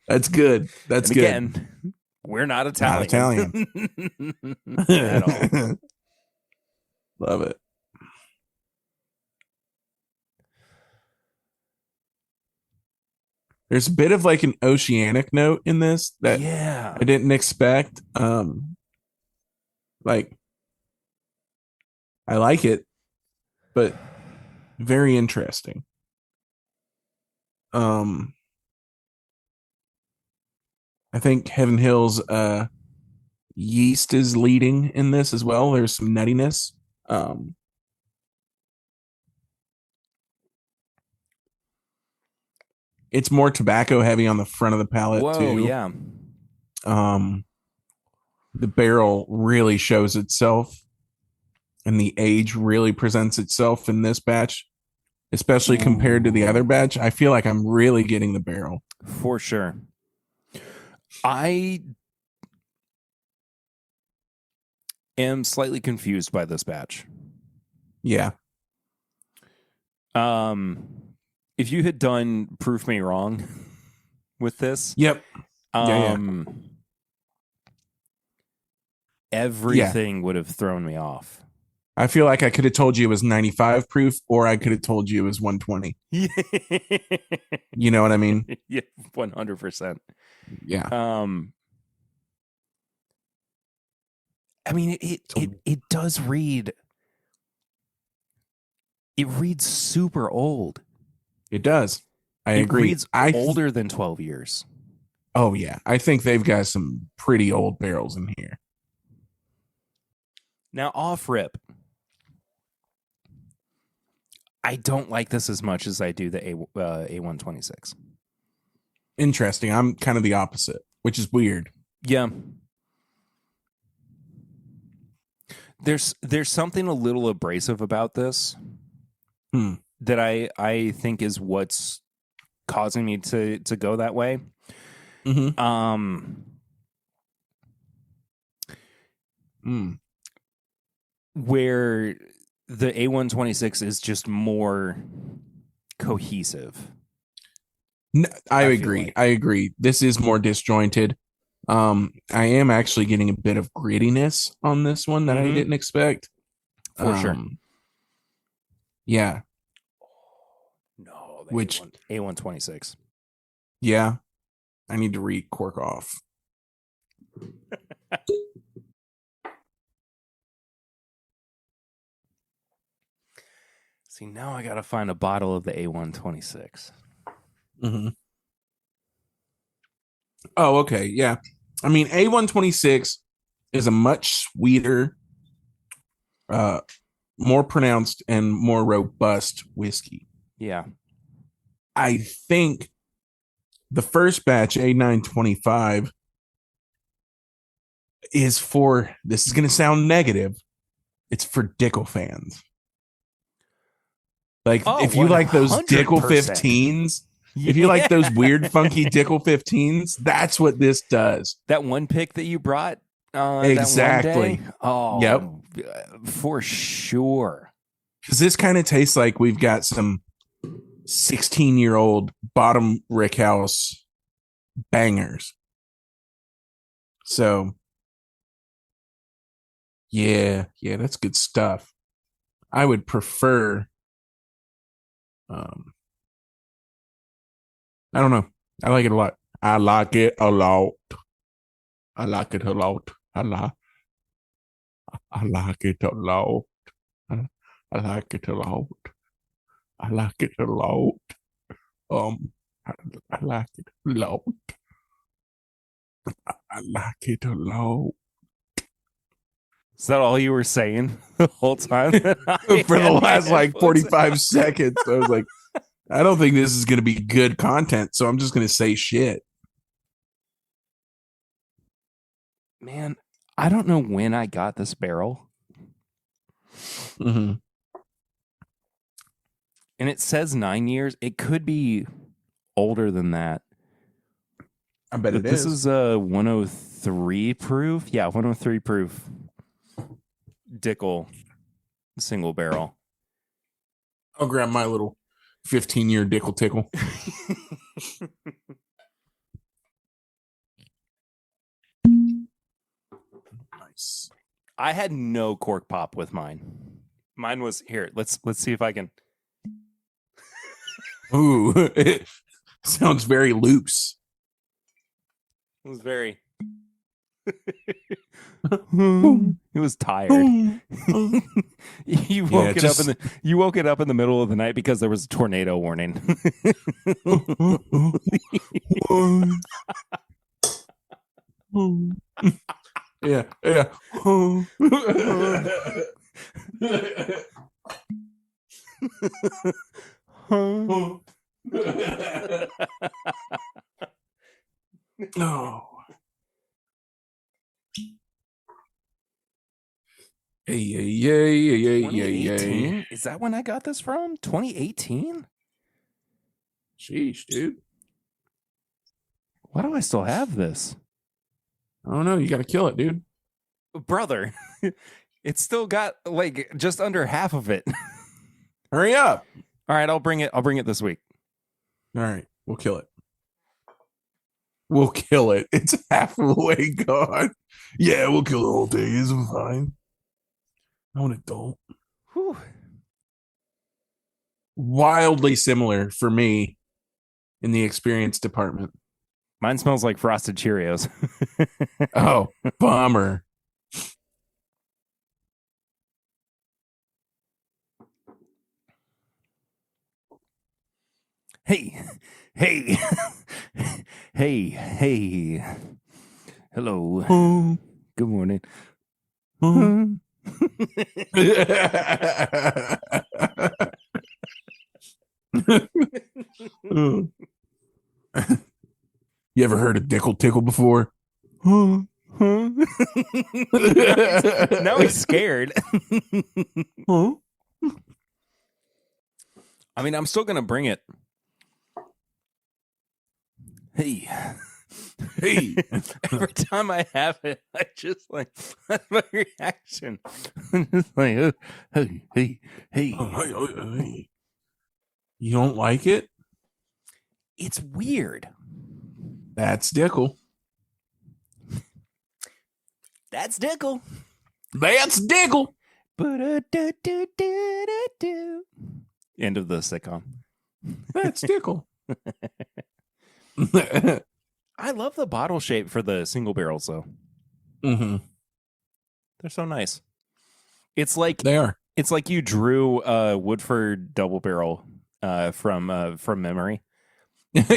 That's good. That's good. Again, we're not Italian. Not Italian. At all. Love it. There's a bit of an oceanic note in this that I didn't expect. I like it, but very interesting. I think Heaven Hill's yeast is leading in this as well. There's some nuttiness Um, it's more tobacco heavy on the front of the palate Whoa, too. yeah. The barrel really shows itself, and the age really presents itself in this batch, especially compared to the other batch. I feel like I'm really getting the barrel. For sure. I am slightly confused by this batch. Yeah. If you had done Proof Me Wrong with this, Yep. everything would have thrown me off. I feel like I could have told you it was 95 proof, or I could have told you it was 120. You know what I mean? Yeah, 100%. Yeah. I mean, it does read. It reads super old. It does. I agree. It reads older than 12 years. Oh, yeah. I think they've got some pretty old barrels in here. Now, off rip, I don't like this as much as I do the A126. Interesting. I'm kind of the opposite, which is weird. Yeah. There's something a little abrasive about this that I think is what's causing me to go that way. Where the A126 is just more cohesive. No, I agree. Like. I agree. This is more disjointed. I am actually getting a bit of grittiness on this one that I didn't expect. For sure. Yeah. No, which A126. Yeah. I need to cork off. See, now I got to find a bottle of the A126. Oh, okay. Yeah. I mean, A126 is a much sweeter, more pronounced and more robust whiskey. Yeah. I think the first batch, A925, is for, this is going to sound negative, it's for Dickel fans. Like, if you 100%. Like those Dickel 15s, if you like those weird, funky Dickel 15s, that's what this does. That one pick that you brought exactly. That one day? Oh, yep. For sure. Because this kind of tastes like we've got some 16-year-old bottom rickhouse bangers. So, yeah, that's good stuff. I would prefer. I don't know. I like it a lot. I like it a lot. I like it a lot. I like it a lot. I like it a lot. I like it a lot. I like it a lot. I like it a lot. Is that all you were saying the whole time? For the last like 45 seconds, I was like, I don't think this is going to be good content, so I'm just going to say shit. Man, I don't know when I got this barrel. And it says 9 years. It could be older than that. I bet it is. This is a 103 proof. Yeah, 103 proof. Dickel single barrel. I'll grab my little 15-year Dickel tickle. Nice. I had no cork pop with mine. Mine was here. Let's see if I can. Ooh, it sounds very loose. It was very. It was tired. You woke it up in the middle of the night because there was a tornado warning. Yeah. No. Yay. 2018? Is that when I got this from? 2018? Sheesh, dude. Why do I still have this? I don't know. You got to kill it, dude. Brother, it's still got like just under half of it. Hurry up. All right, I'll bring it this week. All right, we'll kill it. We'll kill it. It's half the way gone. Yeah, we'll kill the whole thing. It's fine. I'm an adult. Whew. Wildly similar for me in the experience department. Mine smells like Frosted Cheerios. Oh, bummer. Hey. Hello. Good morning. You ever heard of Dickle Tickle before? Now he's scared. I mean, I'm still gonna bring it. Hey. Every time I have it, I just like that's my reaction. I'm just like, hey. You don't like it? It's weird. That's Dickle. That's Dickle. That's Dickle. End of the sitcom. That's Dickle. I love the bottle shape for the single barrels, though. Mm-hmm. They're so nice. It's like they are. It's like you drew a Woodford double barrel from memory.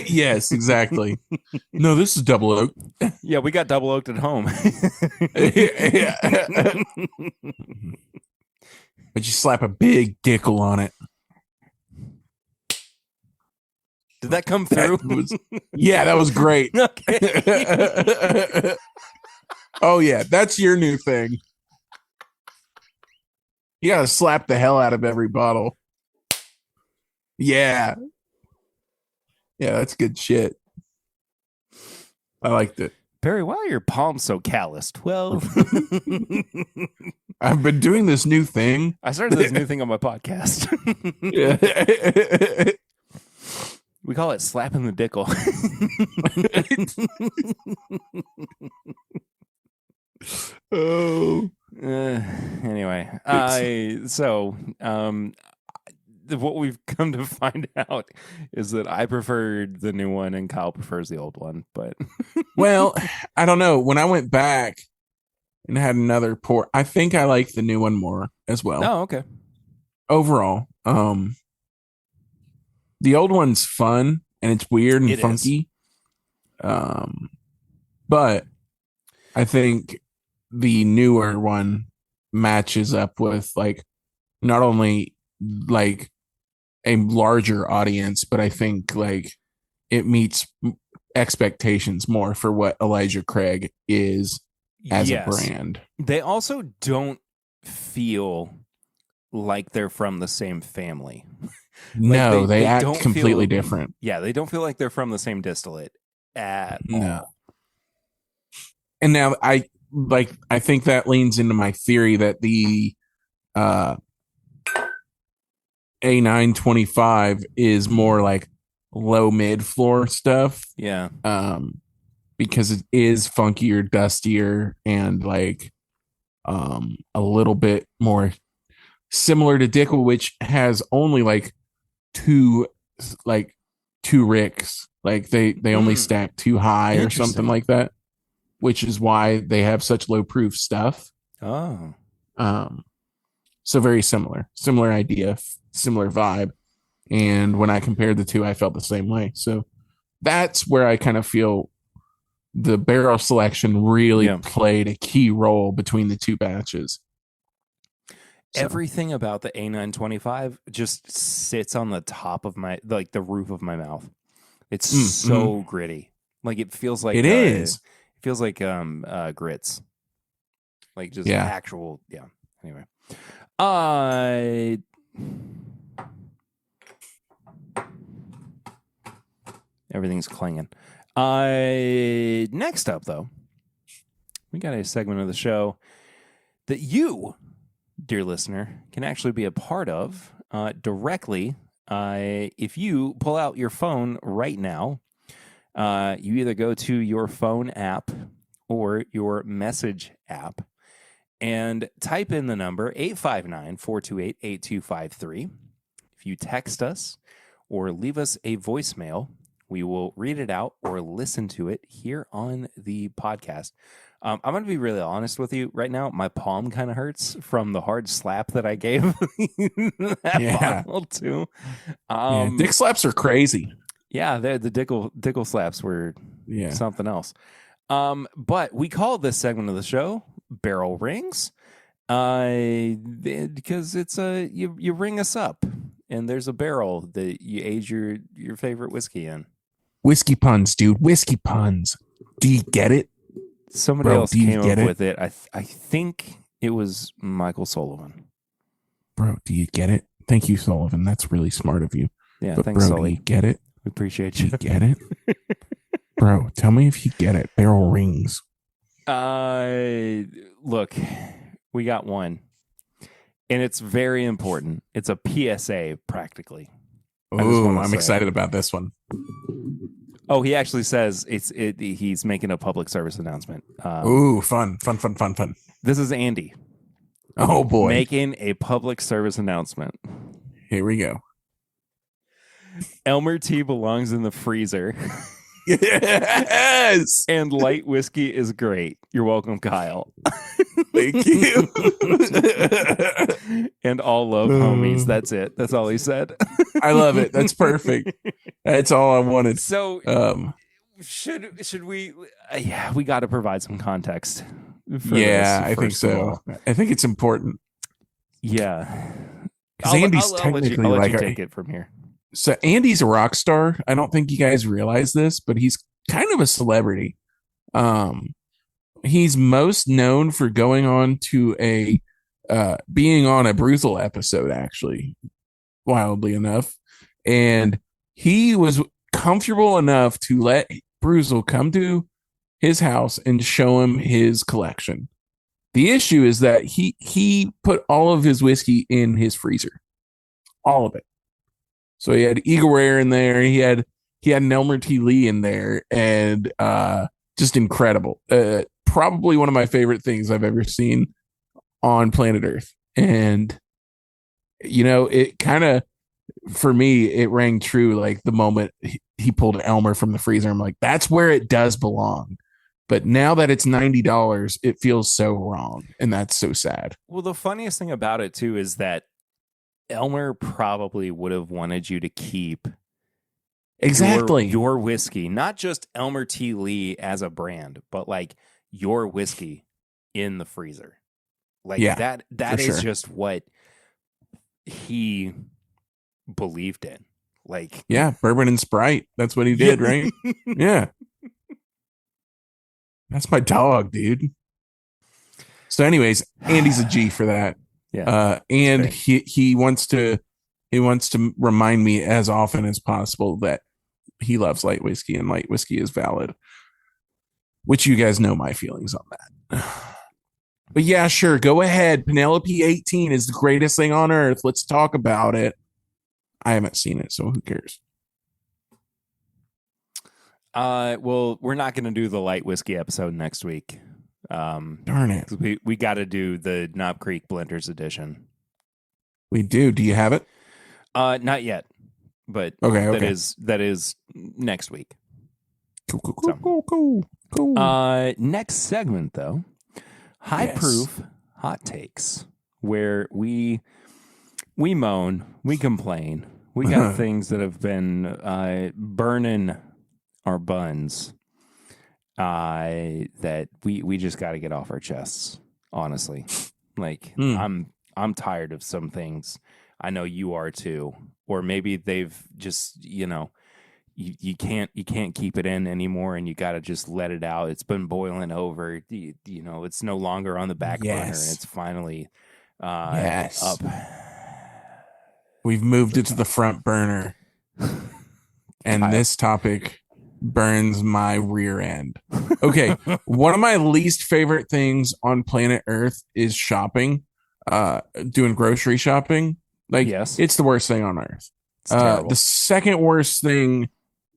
Yes, exactly. No, this is double oak. Yeah, we got double oaked at home. But you slap a big Dickle on it. Did that come through? Yeah, that was great. Okay. Oh, yeah, that's your new thing. You got to slap the hell out of every bottle. Yeah. Yeah, that's good shit. I liked it. Barry, why are your palms so calloused? Well, I've been doing this new thing. I started this new thing on my podcast. Yeah. We call it slapping the dickle. Oh. Anyway, what we've come to find out is that I preferred the new one and Kyle prefers the old one. But well, I don't know. When I went back and had another pour, I think I like the new one more as well. Oh, okay. Overall, the old one's fun and it's weird and funky. But I think the newer one matches up with like not only like a larger audience, but I think like it meets expectations more for what Elijah Craig is as a brand. They also don't feel like they're from the same family. No, they act completely different. Yeah, they don't feel like they're from the same distillate at all. And now I think that leans into my theory that the A925 is more like low mid floor stuff. Yeah. Because it is funkier, dustier, and like a little bit more similar to Dickel, which has only like two ricks. Like they only stack too high or something like that, which is why they have such low proof stuff. Oh. So very similar idea, similar vibe. And when I compared the two, I felt the same way. So that's where I kind of feel the barrel selection really played a key role between the two batches. Everything about the A925 just sits on the top of my, like the roof of my mouth. It's so gritty. Like it feels like it is. It feels like grits. Like just actual. Yeah. Anyway. Everything's clanging. Next up, though, we got a segment of the show that you, dear listener, can actually be a part of directly. If you pull out your phone right now, you either go to your phone app or your message app and type in the number 859-428-8253. If you text us or leave us a voicemail, we will read it out or listen to it here on the podcast. I'm going to be really honest with you right now. My palm kind of hurts from the hard slap that I gave that bottle to. Dick slaps are crazy. Yeah, the dickle slaps were something else. But we call this segment of the show Barrel Rings because it's you ring us up and there's a barrel that you age your favorite whiskey in. Whiskey puns, dude. Whiskey puns. Do you get it? Somebody else came up with it. I think it was Michael Sullivan. Bro, do you get it? Thank you, Sullivan. That's really smart of you. Yeah, but thanks, bro, Sully. Do you get it? We appreciate you. Do you get it? Bro, tell me if you get it. Barrel rings. Look, we got one. And it's very important. It's a PSA, practically. Ooh, I'm excited about this one. Oh, he actually says he's making a public service announcement. Ooh, fun. This is Andy. Oh, boy. Making a public service announcement. Here we go. Elmer tea belongs in the freezer. Yes. And light whiskey is great. You're welcome, Kyle. Thank you. And all love, homies. That's it. That's all he said. I love it. That's perfect. That's all I wanted. So, should we? We got to provide some context. I think so. I think it's important. Yeah, because Andy's technically I'll let you take it from here. So Andy's a rock star. I don't think you guys realize this, but he's kind of a celebrity. He's most known for going on to being on a Brutal episode, actually, wildly enough. And he was comfortable enough to let Brutal come to his house and show him his collection. The issue is that he put all of his whiskey in his freezer. All of it. So he had Eagle Rare in there. He had an Elmer T. Lee in there, and just incredible. Probably one of my favorite things I've ever seen on planet Earth. And it kind of, for me, it rang true. Like the moment he pulled Elmer from the freezer, I'm like, that's where it does belong. But now that it's $90, it feels so wrong, and that's so sad. Well, the funniest thing about it too is that Elmer probably would have wanted you to keep your whiskey, not just Elmer T. Lee as a brand, but like your whiskey in the freezer. Like that is just what he believed in. Like, bourbon and Sprite. That's what he did, right? Yeah. That's my dog, dude. So anyways, Andy's a G for that. Yeah. And he wants to remind me as often as possible that he loves light whiskey and light whiskey is valid, which you guys know my feelings on that. But yeah, sure. Go ahead. Penelope 18 is the greatest thing on earth. Let's talk about it. I haven't seen it, so who cares? Well, we're not going to do the light whiskey episode next week. Darn it. We got to do the Knob Creek Blenders edition. We do. Do you have it? Not yet, but okay. That is next week. Cool. Next segment though, high proof hot takes, where we moan, we complain, we got things that have been burning our buns. That we just got to get off our chests, honestly. Like I'm I'm tired of some things. I know you are too. Or maybe they've just, you can't keep it in anymore, and you got to just let it out. It's been boiling over. It's no longer on the back burner, and it's finally up. We've moved it to the front burner, and this topic burns my rear end. Okay, one of my least favorite things on planet Earth is shopping, doing grocery shopping. Like, it's the worst thing on Earth. The second worst thing,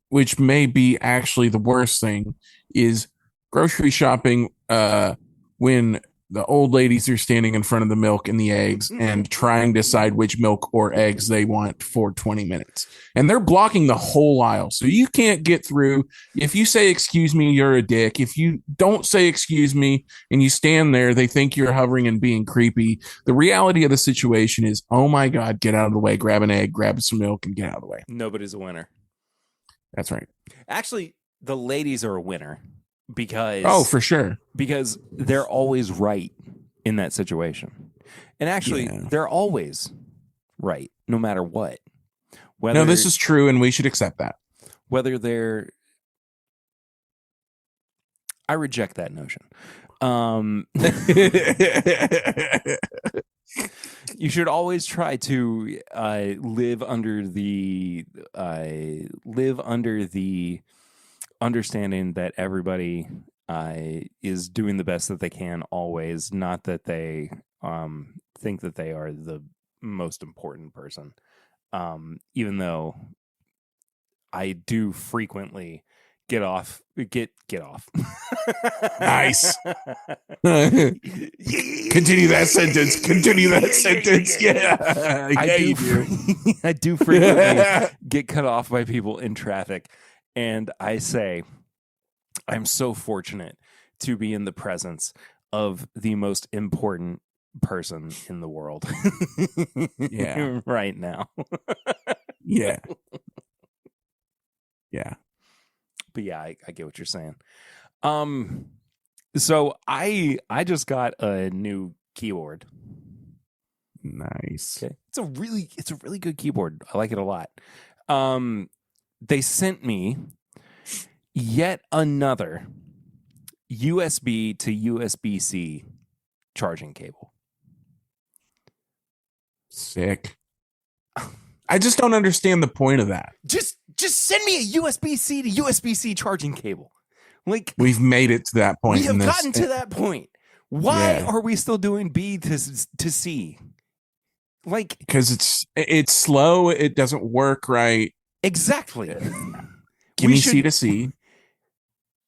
which may be actually the worst thing, is grocery shopping when the old ladies are standing in front of the milk and the eggs and trying to decide which milk or eggs they want for 20 minutes. And they're blocking the whole aisle. So you can't get through. If you say, excuse me, you're a dick. If you don't say, excuse me, and you stand there, they think you're hovering and being creepy. The reality of the situation is, oh my God, get out of the way, grab an egg, grab some milk, and get out of the way. Nobody's a winner. That's right. Actually, the ladies are a winner. Because for sure. Because they're always right in that situation. And actually, they're always right, no matter what. No, this is true, and we should accept that. Whether they're... I reject that notion. You should always try to live under the understanding that everybody is doing the best that they can always, not that they think that they are the most important person. Even though I do frequently get off. Nice. Continue that sentence. Yeah. I do frequently get cut off by people in traffic. And I say, I'm so fortunate to be in the presence of the most important person in the world. Yeah. Right now. Yeah. Yeah. But yeah, I get what you're saying. So I just got a new keyboard. Nice. Okay. It's a really good keyboard. I like it a lot. They sent me yet another USB to USB-C charging cable. Sick. I just don't understand the point of that. Just send me a USB-C to USB-C charging cable. Like, we've made it to that point. We have gotten to that point. Why are we still doing B to C? Like, because it's slow. It doesn't work right. Exactly. Give me C to C.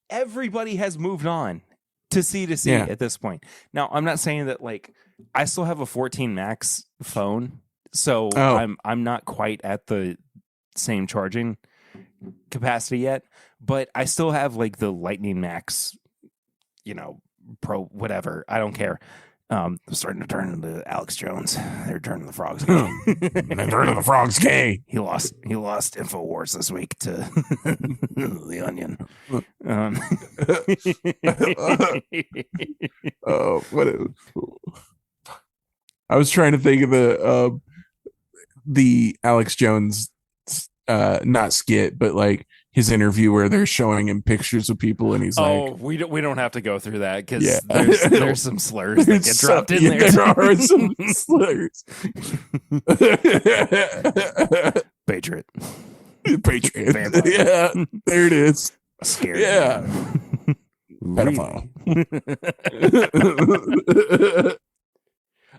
Everybody has moved on to C to C at this point. Now, I'm not saying that, like, I still have a 14 Max phone, so I'm not quite at the same charging capacity yet, but I still have, like, the Lightning Max, Pro, whatever. I don't care. Starting to turn into Alex Jones. They're turning the frogs gay. They're turning the frogs gay. He lost InfoWars this week to The Onion. I was trying to think of the Alex Jones not skit, but like his interview where they're showing him pictures of people and he's like, we don't have to go through that because there's some slurs that get dropped in there. There are some slurs. Patriot. Vampire. Yeah, there it is. Scared. Yeah. Pedophile.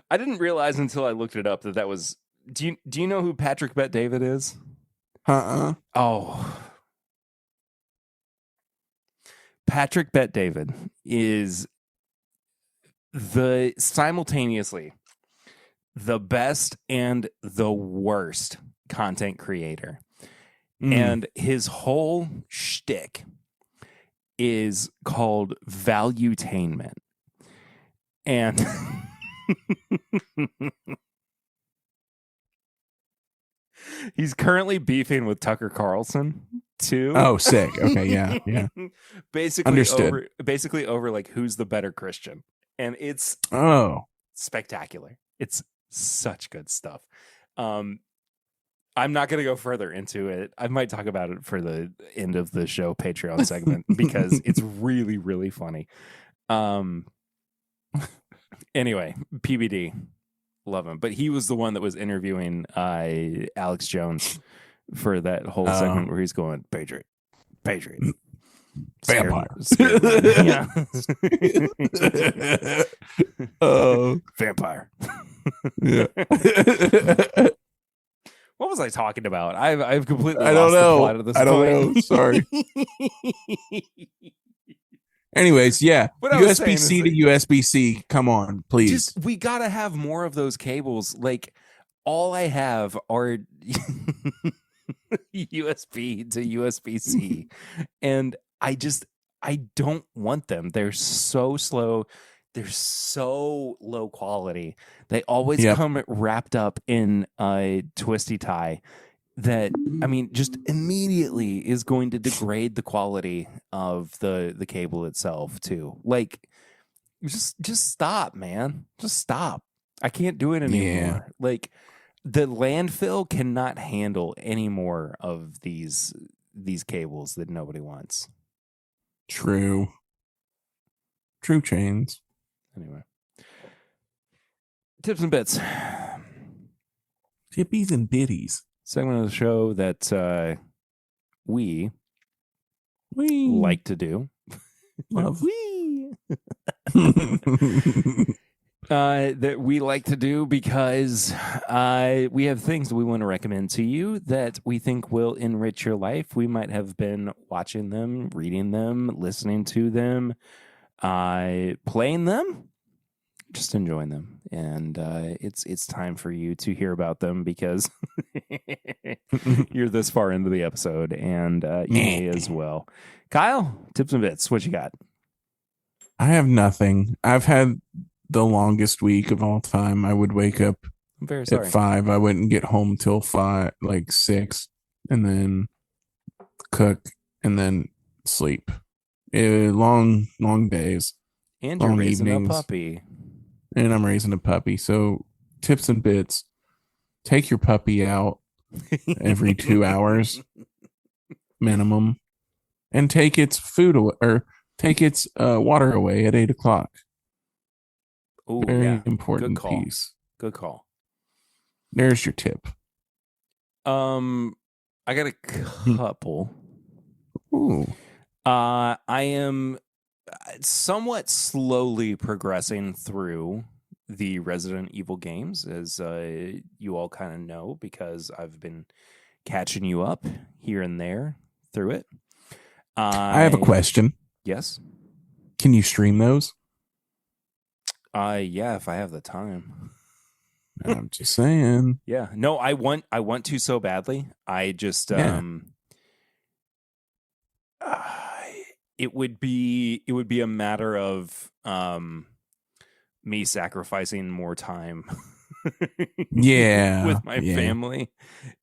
I didn't realize until I looked it up that was. Do you know who Patrick Bet David is? Oh. Patrick Bet David is simultaneously the best and the worst content creator. And his whole shtick is called valuetainment. And he's currently beefing with Tucker Carlson too. Oh, sick. Okay, yeah. Basically, understood. Over like who's the better Christian, and it's spectacular. It's Such good stuff. I'm not going to go further into it. I might talk about it for the end of the show Patreon segment because it's really, really funny. Anyway, PBD, love him. But he was the one that was interviewing Alex Jones for that whole segment where he's going, Patriot. Vampire. Yeah. Vampire. Yeah. What was I talking about? I've completely I lost don't know. the plot of this I don't know. Sorry. Anyways, yeah. USB-C to USB-C. Come on, please. We gotta have more of those cables. Like, all I have are USB to USB-C, and I don't want them. They're so slow. They're so low quality. They always come wrapped up in a twisty tie that, I mean, just immediately is going to degrade the quality of the cable itself too. Like, just stop, man. Just stop. I can't do it anymore. Yeah. Like, the landfill cannot handle any more of these cables that nobody wants. True chains. Anyway, tips and bits. Tippies and bitties. Segment of the show that we like to do. Love. That we like to do because we have things that we want to recommend to you that we think will enrich your life. We might have been watching them, reading them, listening to them, playing them, just enjoying them. And it's time for you to hear about them because you're this far into the episode, and you may as well. Kyle, tips and bits, what you got? I have nothing. I've had the longest week of all time. I would wake up at 5. I wouldn't get home till 6, and then cook and then sleep. Long days. And you're raising a puppy. And I'm raising a puppy. So tips and bits. Take your puppy out every 2 hours minimum, and take its food away, or take its water away at 8 o'clock. Oh, very important piece. Good call. There's your tip. I got a couple. Ooh. I am somewhat slowly progressing through the Resident Evil games, as you all kind of know, because I've been catching you up here and there through it. I have a question. Yes. Can you stream those? Yeah, if I have the time. I'm just saying. Yeah. No, I want to so badly. I just it would be a matter of me sacrificing more time with my family,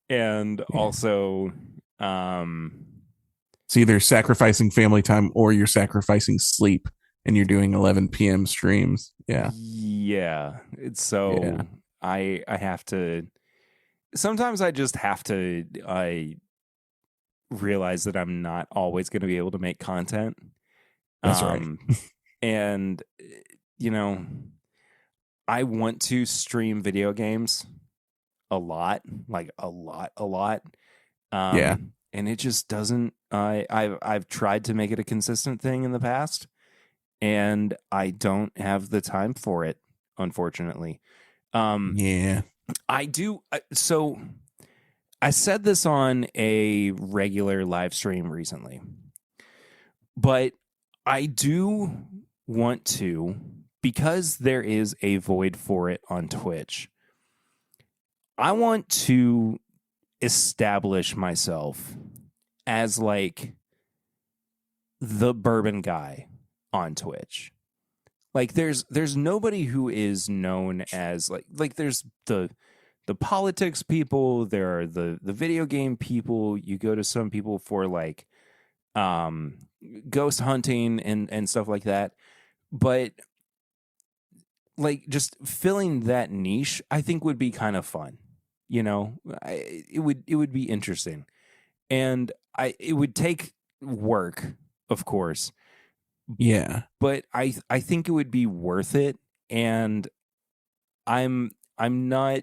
and also it's either sacrificing family time or you're sacrificing sleep, and you're doing 11 p.m. streams. Yeah. I have to, sometimes I just have to, I realize that I'm not always going to be able to make content. That's right. And, I want to stream video games a lot. And it just doesn't, I've tried to make it a consistent thing in the past, and I don't have the time for it, unfortunately. I do. So I said this on a regular live stream recently, but I do want to, because there is a void for it on Twitch, I want to establish myself as like the bourbon guy on Twitch. Like there's nobody who is known as like there's the politics people, there are the video game people, you go to some people for like ghost hunting and stuff like that. But like just filling that niche, I think would be kind of fun. You know, it would be interesting, and it would take work, of course. Yeah, But I think it would be worth it, and I'm not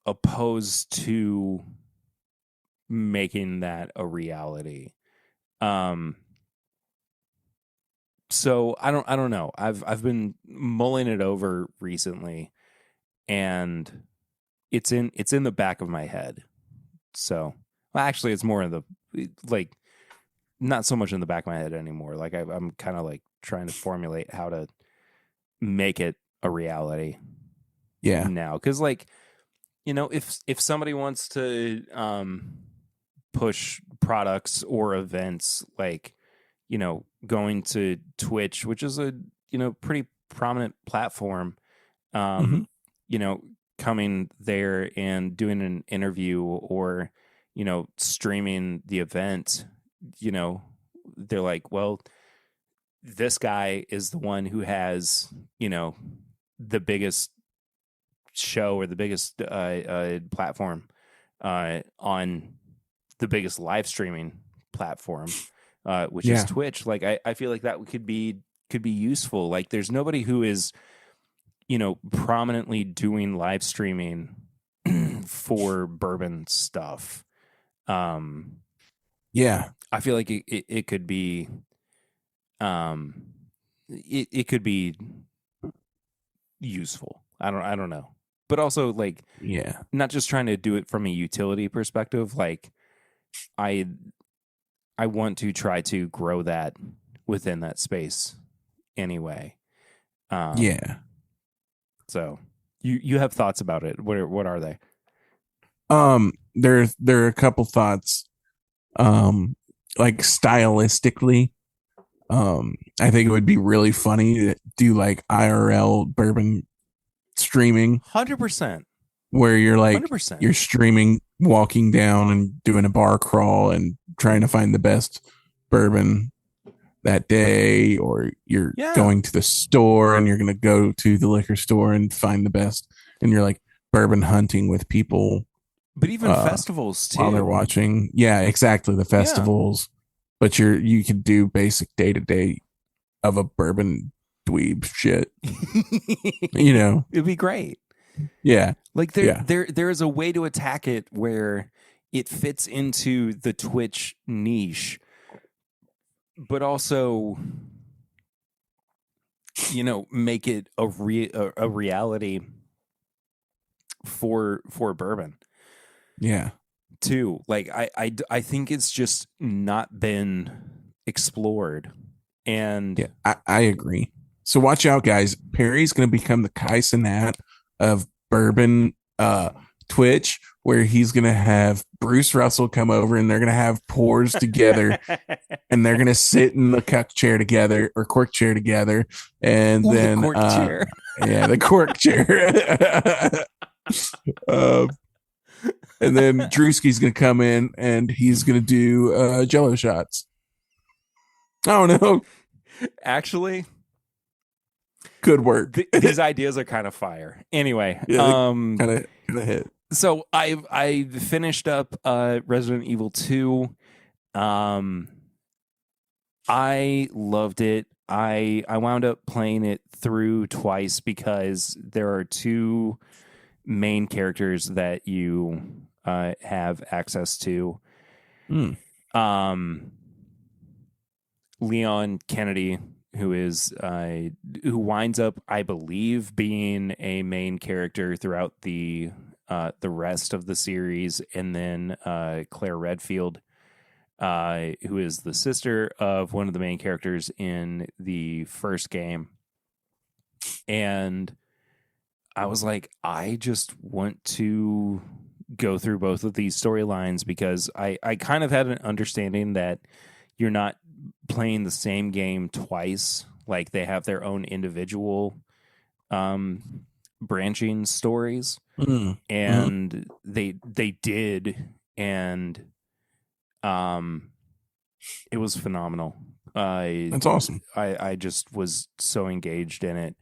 opposed to making that a reality. Um, so I don't know. I've been mulling it over recently, and it's in the back of my head. So, well, actually, it's more in the like not so much in the back of my head anymore. Like I'm kind of like trying to formulate how to make it a reality. yeah, Now, because like if somebody wants to push products or events, like going to Twitch, which is a pretty prominent platform, mm-hmm. um, coming there and doing an interview or streaming the event, they're like, well, this guy is the one who has the biggest show or the biggest platform on the biggest live streaming platform, which is Yeah, Twitch. Like I feel like that could be useful. Like there's nobody who is prominently doing live streaming for bourbon stuff. yeah, I feel like it could be it could be useful. I don't know. But also like yeah, not just trying to do it from a utility perspective, like I want to try to grow that within that space anyway. yeah. So you have thoughts about it. What are they? There are a couple thoughts. Like stylistically, I think it would be really funny to do like IRL bourbon streaming 100%. where you're like 100%. you're streaming walking down and doing a bar crawl and trying to find the best bourbon that day, or you're Yeah. going to the store and you're going to go to the liquor store and find the best, and you're like bourbon hunting with people. But even festivals too. While they're watching. Yeah, exactly. The festivals. Yeah. But you could do basic day to day of a bourbon dweeb shit. It'd be great. Yeah. Like there is a way to attack it where it fits into the Twitch niche, but also make it a reality for bourbon. Yeah. Too. Like I think it's just not been explored. And yeah, I agree. So watch out, guys. Perry's going to become the Kai Cenat of bourbon Twitch, where he's going to have Bruce Russell come over and they're going to have pours together and they're going to sit in the cuck chair together or cork chair together. And then, the cork chair. Yeah, the cork chair. And then Drewski's going to come in and he's going to do Jello shots. I don't know. Actually, good work. These ideas are kind of fire. Anyway, kind of hit. So I finished up Resident Evil 2. I loved it. I wound up playing it through twice because there are two main characters that you have access to. Leon Kennedy, who winds up, I believe, being a main character throughout the rest of the series, and then Claire Redfield, who is the sister of one of the main characters in the first game. And I was like, I just want to go through both of these storylines because I kind of had an understanding that you're not playing the same game twice. Like they have their own individual branching stories. And they did, and it was phenomenal. That's awesome. I just was so engaged in it.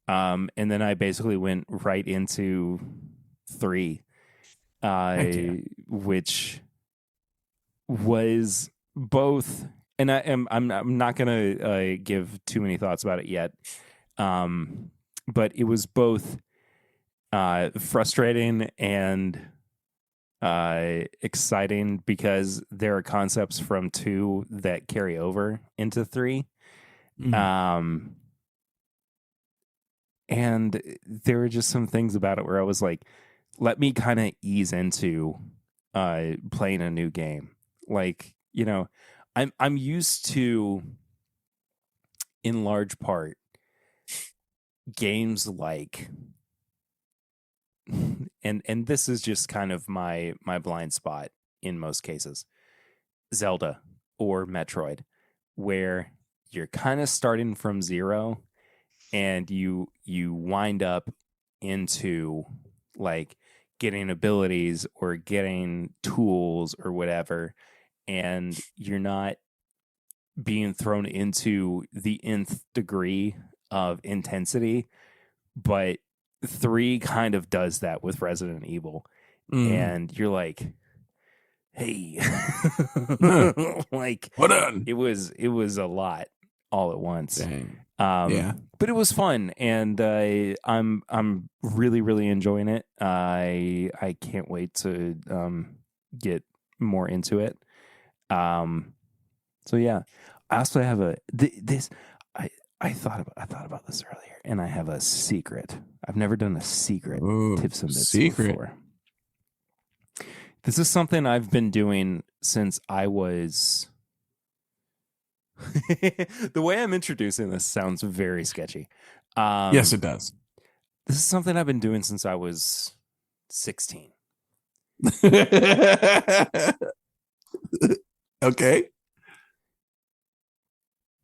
And then I basically went right into 3, which was both, and I'm not gonna give too many thoughts about it yet, but it was both frustrating and exciting because there are concepts from 2 that carry over into 3. And there were just some things about it where I was like, let me kind of ease into playing a new game. Like, you know, I'm used to, in large part, games like, and this is just kind of my blind spot in most cases, Zelda or Metroid, where you're kind of starting from 0 and you wind up into like getting abilities or getting tools or whatever, and you're not being thrown into the nth degree of intensity. But 3 kind of does that with Resident Evil. And you're like, hey, like, what on? It was a lot all at once. Dang. But it was fun, and I'm really enjoying it. I can't wait to get more into it. So yeah, I also have I thought about this earlier, and I have a secret. I've never done a secret tips and bits before. This is something I've been doing since I was. The way I'm introducing this sounds very sketchy. Yes, it does. This is something I've been doing since I was 16. Okay.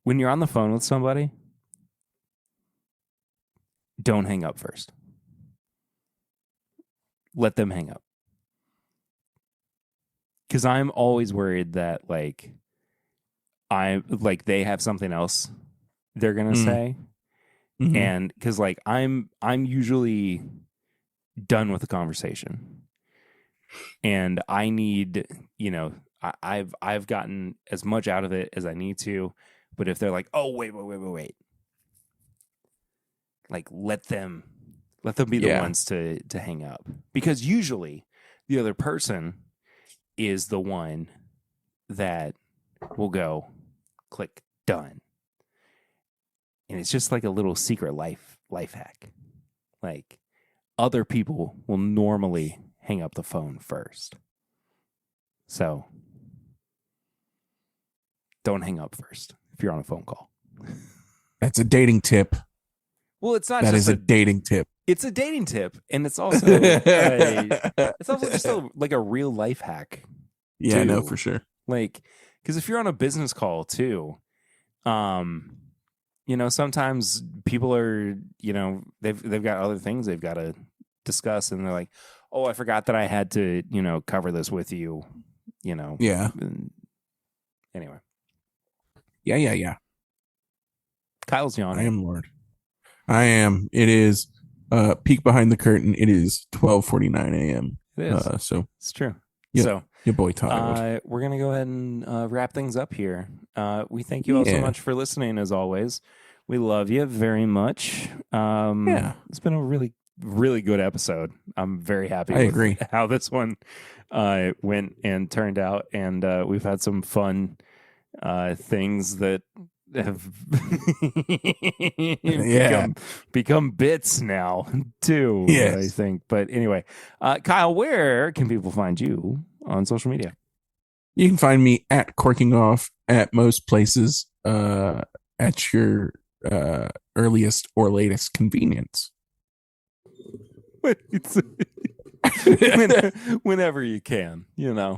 When you're on the phone with somebody, don't hang up first. Let them hang up. Because I'm always worried that they have something else they're gonna say, and because I'm usually done with the conversation, and I need, I've gotten as much out of it as I need to, but if they're like, oh wait, like let them be the ones to hang up, because usually the other person is the one that will go click done. And it's just like a little secret life hack. Like, other people will normally hang up the phone first. So don't hang up first if you're on a phone call. That's a dating tip. Well, it's not. That is a dating tip. It's a dating tip, and it's also just a real life hack. Yeah, I know for sure. Like, because if you're on a business call too, sometimes people are, they've got other things they've got to discuss, and they're like, oh, I forgot that I had to, cover this with you, Yeah. Anyway. Yeah. Kyle's yawning. I am Lord. I am. It is peek behind the curtain. It is 12:49 a.m. It is. So it's true. Yeah, so your boy tired. We're gonna go ahead and wrap things up here. We thank you all so much for listening. As always, we love you very much. It's been a really, really good episode. I'm very happy. I agree how this one went and turned out, and we've had some fun things that have become bits now too. Yes. I think. But anyway, Kyle, where can people find you on social media? You can find me at Corking Off at most places, at your earliest or latest convenience. Whenever you can, Yeah,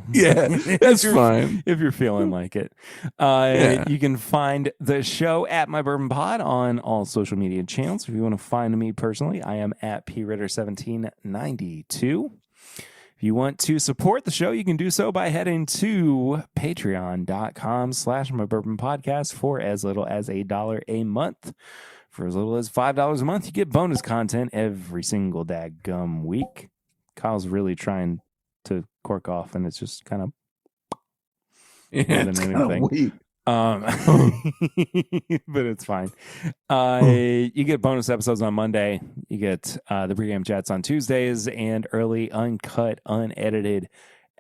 that's fine. If you're feeling like it. You can find the show at My Bourbon Pod on all social media channels. If you want to find me personally, I am at pritter1792. If you want to support the show, you can do so by heading to patreon.com/mybourbonpodcast for as little as $1 a month. For as little as $5 a month, you get bonus content every single daggum week. Kyle's really trying to cork off, and it's just kind of more than anything. But it's fine. You get bonus episodes on Monday. You get the pregame chats on Tuesdays and early, uncut, unedited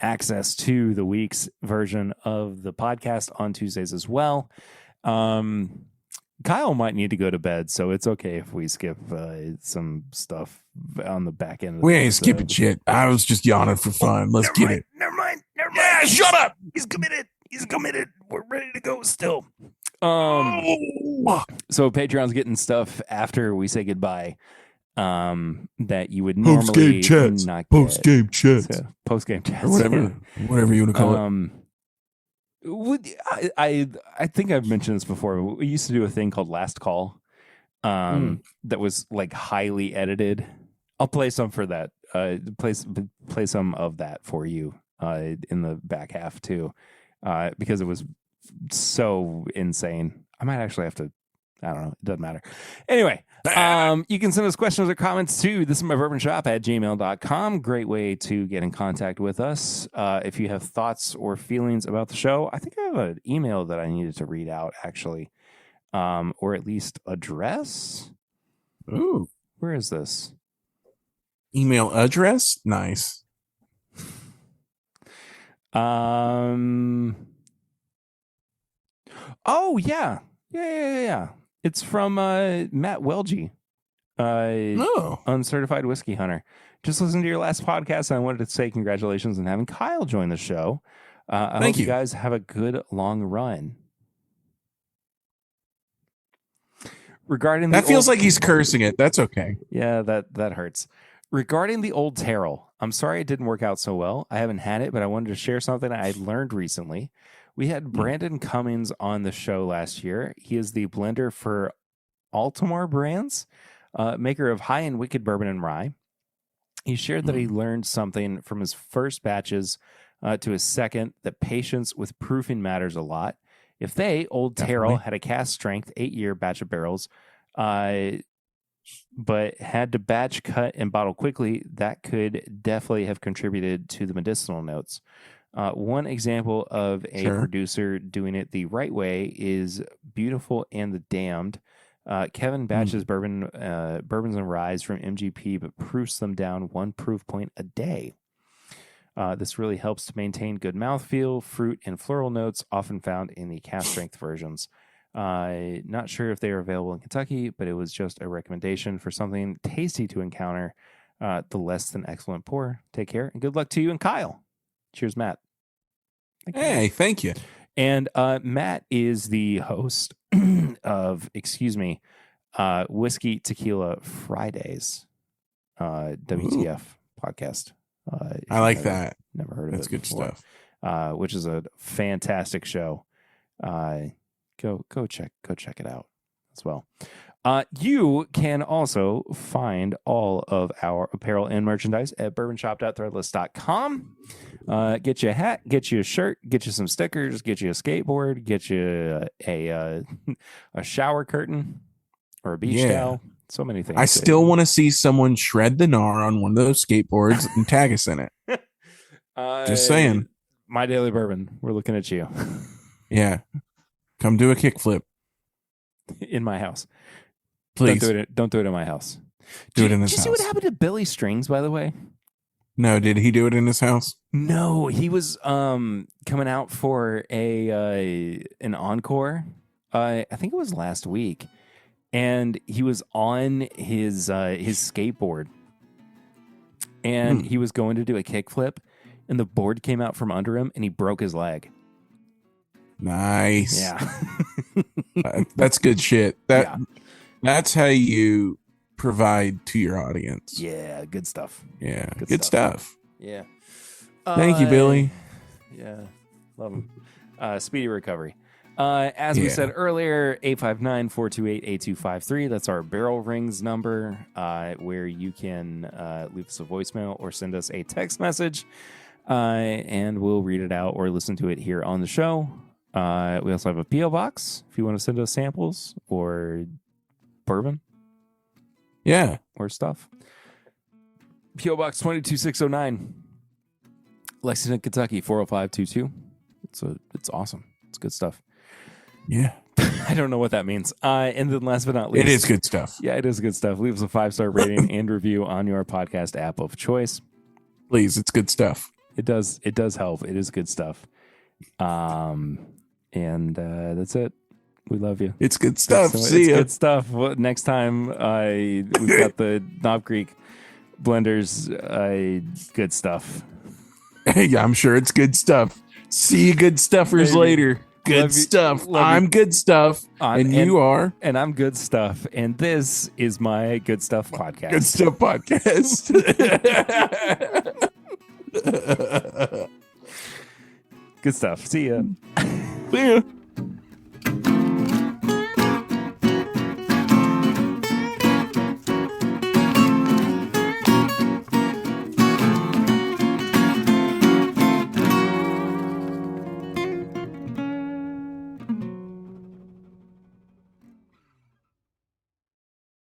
access to the week's version of the podcast on Tuesdays as well. Kyle might need to go to bed, so it's okay if we skip some stuff on the back end. We ain't skipping shit. I was just yawning for fun. Let's get it. Never mind. Yeah, shut up. He's committed. We're ready to go still. So Patreon's getting stuff after we say goodbye. That you would normally not get. Post-game chats. So, post-game chats. Or whatever you want to call it. I think I've mentioned this before. We used to do a thing called Last Call that was like highly edited. I'll play some for that. Play some of that for you in the back half too, because it was so insane. I might actually have to. I don't know. It doesn't matter. Anyway, you can send us questions or comments to thisismybourbonshop@gmail.com. Great way to get in contact with us. If you have thoughts or feelings about the show, I think I have an email that I needed to read out, actually, or at least address. Ooh. Where is this? Email address? Nice. Oh, yeah. Yeah. It's from Matt Welge, Uncertified Whiskey Hunter. Just listened to your last podcast, and I wanted to say congratulations on having Kyle join the show. I hope you guys have a good long run. Regarding that feels like he's cursing it. That's okay. Yeah, that hurts. Regarding the Old Terrell, I'm sorry it didn't work out so well. I haven't had it, but I wanted to share something I learned recently. We had Brandon Cummings on the show last year. He is the blender for Altamar Brands, maker of high-end Wicked Bourbon and Rye. He shared that he learned something from his first batches to his second, that patience with proofing matters a lot. If they, Old Terrell, had a cast strength 8-year batch of barrels, but had to batch cut and bottle quickly, that could definitely have contributed to the medicinal notes. One example of a producer doing it the right way is Beautiful and the Damned. Kevin batches bourbons and ryes from MGP, but proofs them down 1 proof point a day. This really helps to maintain good mouthfeel, fruit, and floral notes often found in the cast strength versions. Not sure if they are available in Kentucky, but it was just a recommendation for something tasty to encounter the less than excellent pour. Take care, and good luck to you and Kyle. Cheers, Matt. Thank you. And Matt is the host of, Whiskey Tequila Fridays, WTF podcast. I like that. Never heard of That's it good before. stuff. Which is a fantastic show. Go check it out as well. You can also find all of our apparel and merchandise at bourbonshop.threadless.com. Get you a hat, get you a shirt, get you some stickers, get you a skateboard, get you a shower curtain or a beach towel. So many things. I still want to see someone shred the gnar on one of those skateboards and tag us in it. Just saying. My Daily Bourbon, we're looking at you. Yeah. Come do a kickflip. In my house. Please. Don't do it in my house. Do it in his house. Did you see what happened to Billy Strings, by the way? No, did he do it in his house? No, he was coming out for an encore. I think it was last week. And he was on his skateboard. And he was going to do a kickflip, and the board came out from under him, and he broke his leg. Nice. Yeah. That's good shit. That's how you provide to your audience. Yeah, good stuff. Yeah, good stuff. Yeah. Thank you, Billy. Yeah, love him. Speedy recovery. As we said earlier, 859-428-8253. That's our Barrel Rings number, where you can leave us a voicemail or send us a text message, and we'll read it out or listen to it here on the show. We also have a P.O. box if you want to send us samples or bourbon. Yeah. Or stuff. P.O. Box 22609. Lexington, Kentucky 40522. It's awesome. It's good stuff. Yeah. I don't know what that means. And then last but not least, it is good stuff. Yeah, it is good stuff. Leave us a 5-star rating and review on your podcast app of choice. Please, it's good stuff. It does help. It is good stuff. And that's it. We love you. It's good stuff. See ya. Good stuff. Well, next time we've got the Knob Creek blenders. Good stuff. Yeah, I'm sure it's good stuff. See you, good stuffers, later. Good stuff. I'm good stuff. And you are. And I'm good stuff. And this is my Good Stuff Podcast. Good Stuff Podcast. Good stuff. See ya. See ya.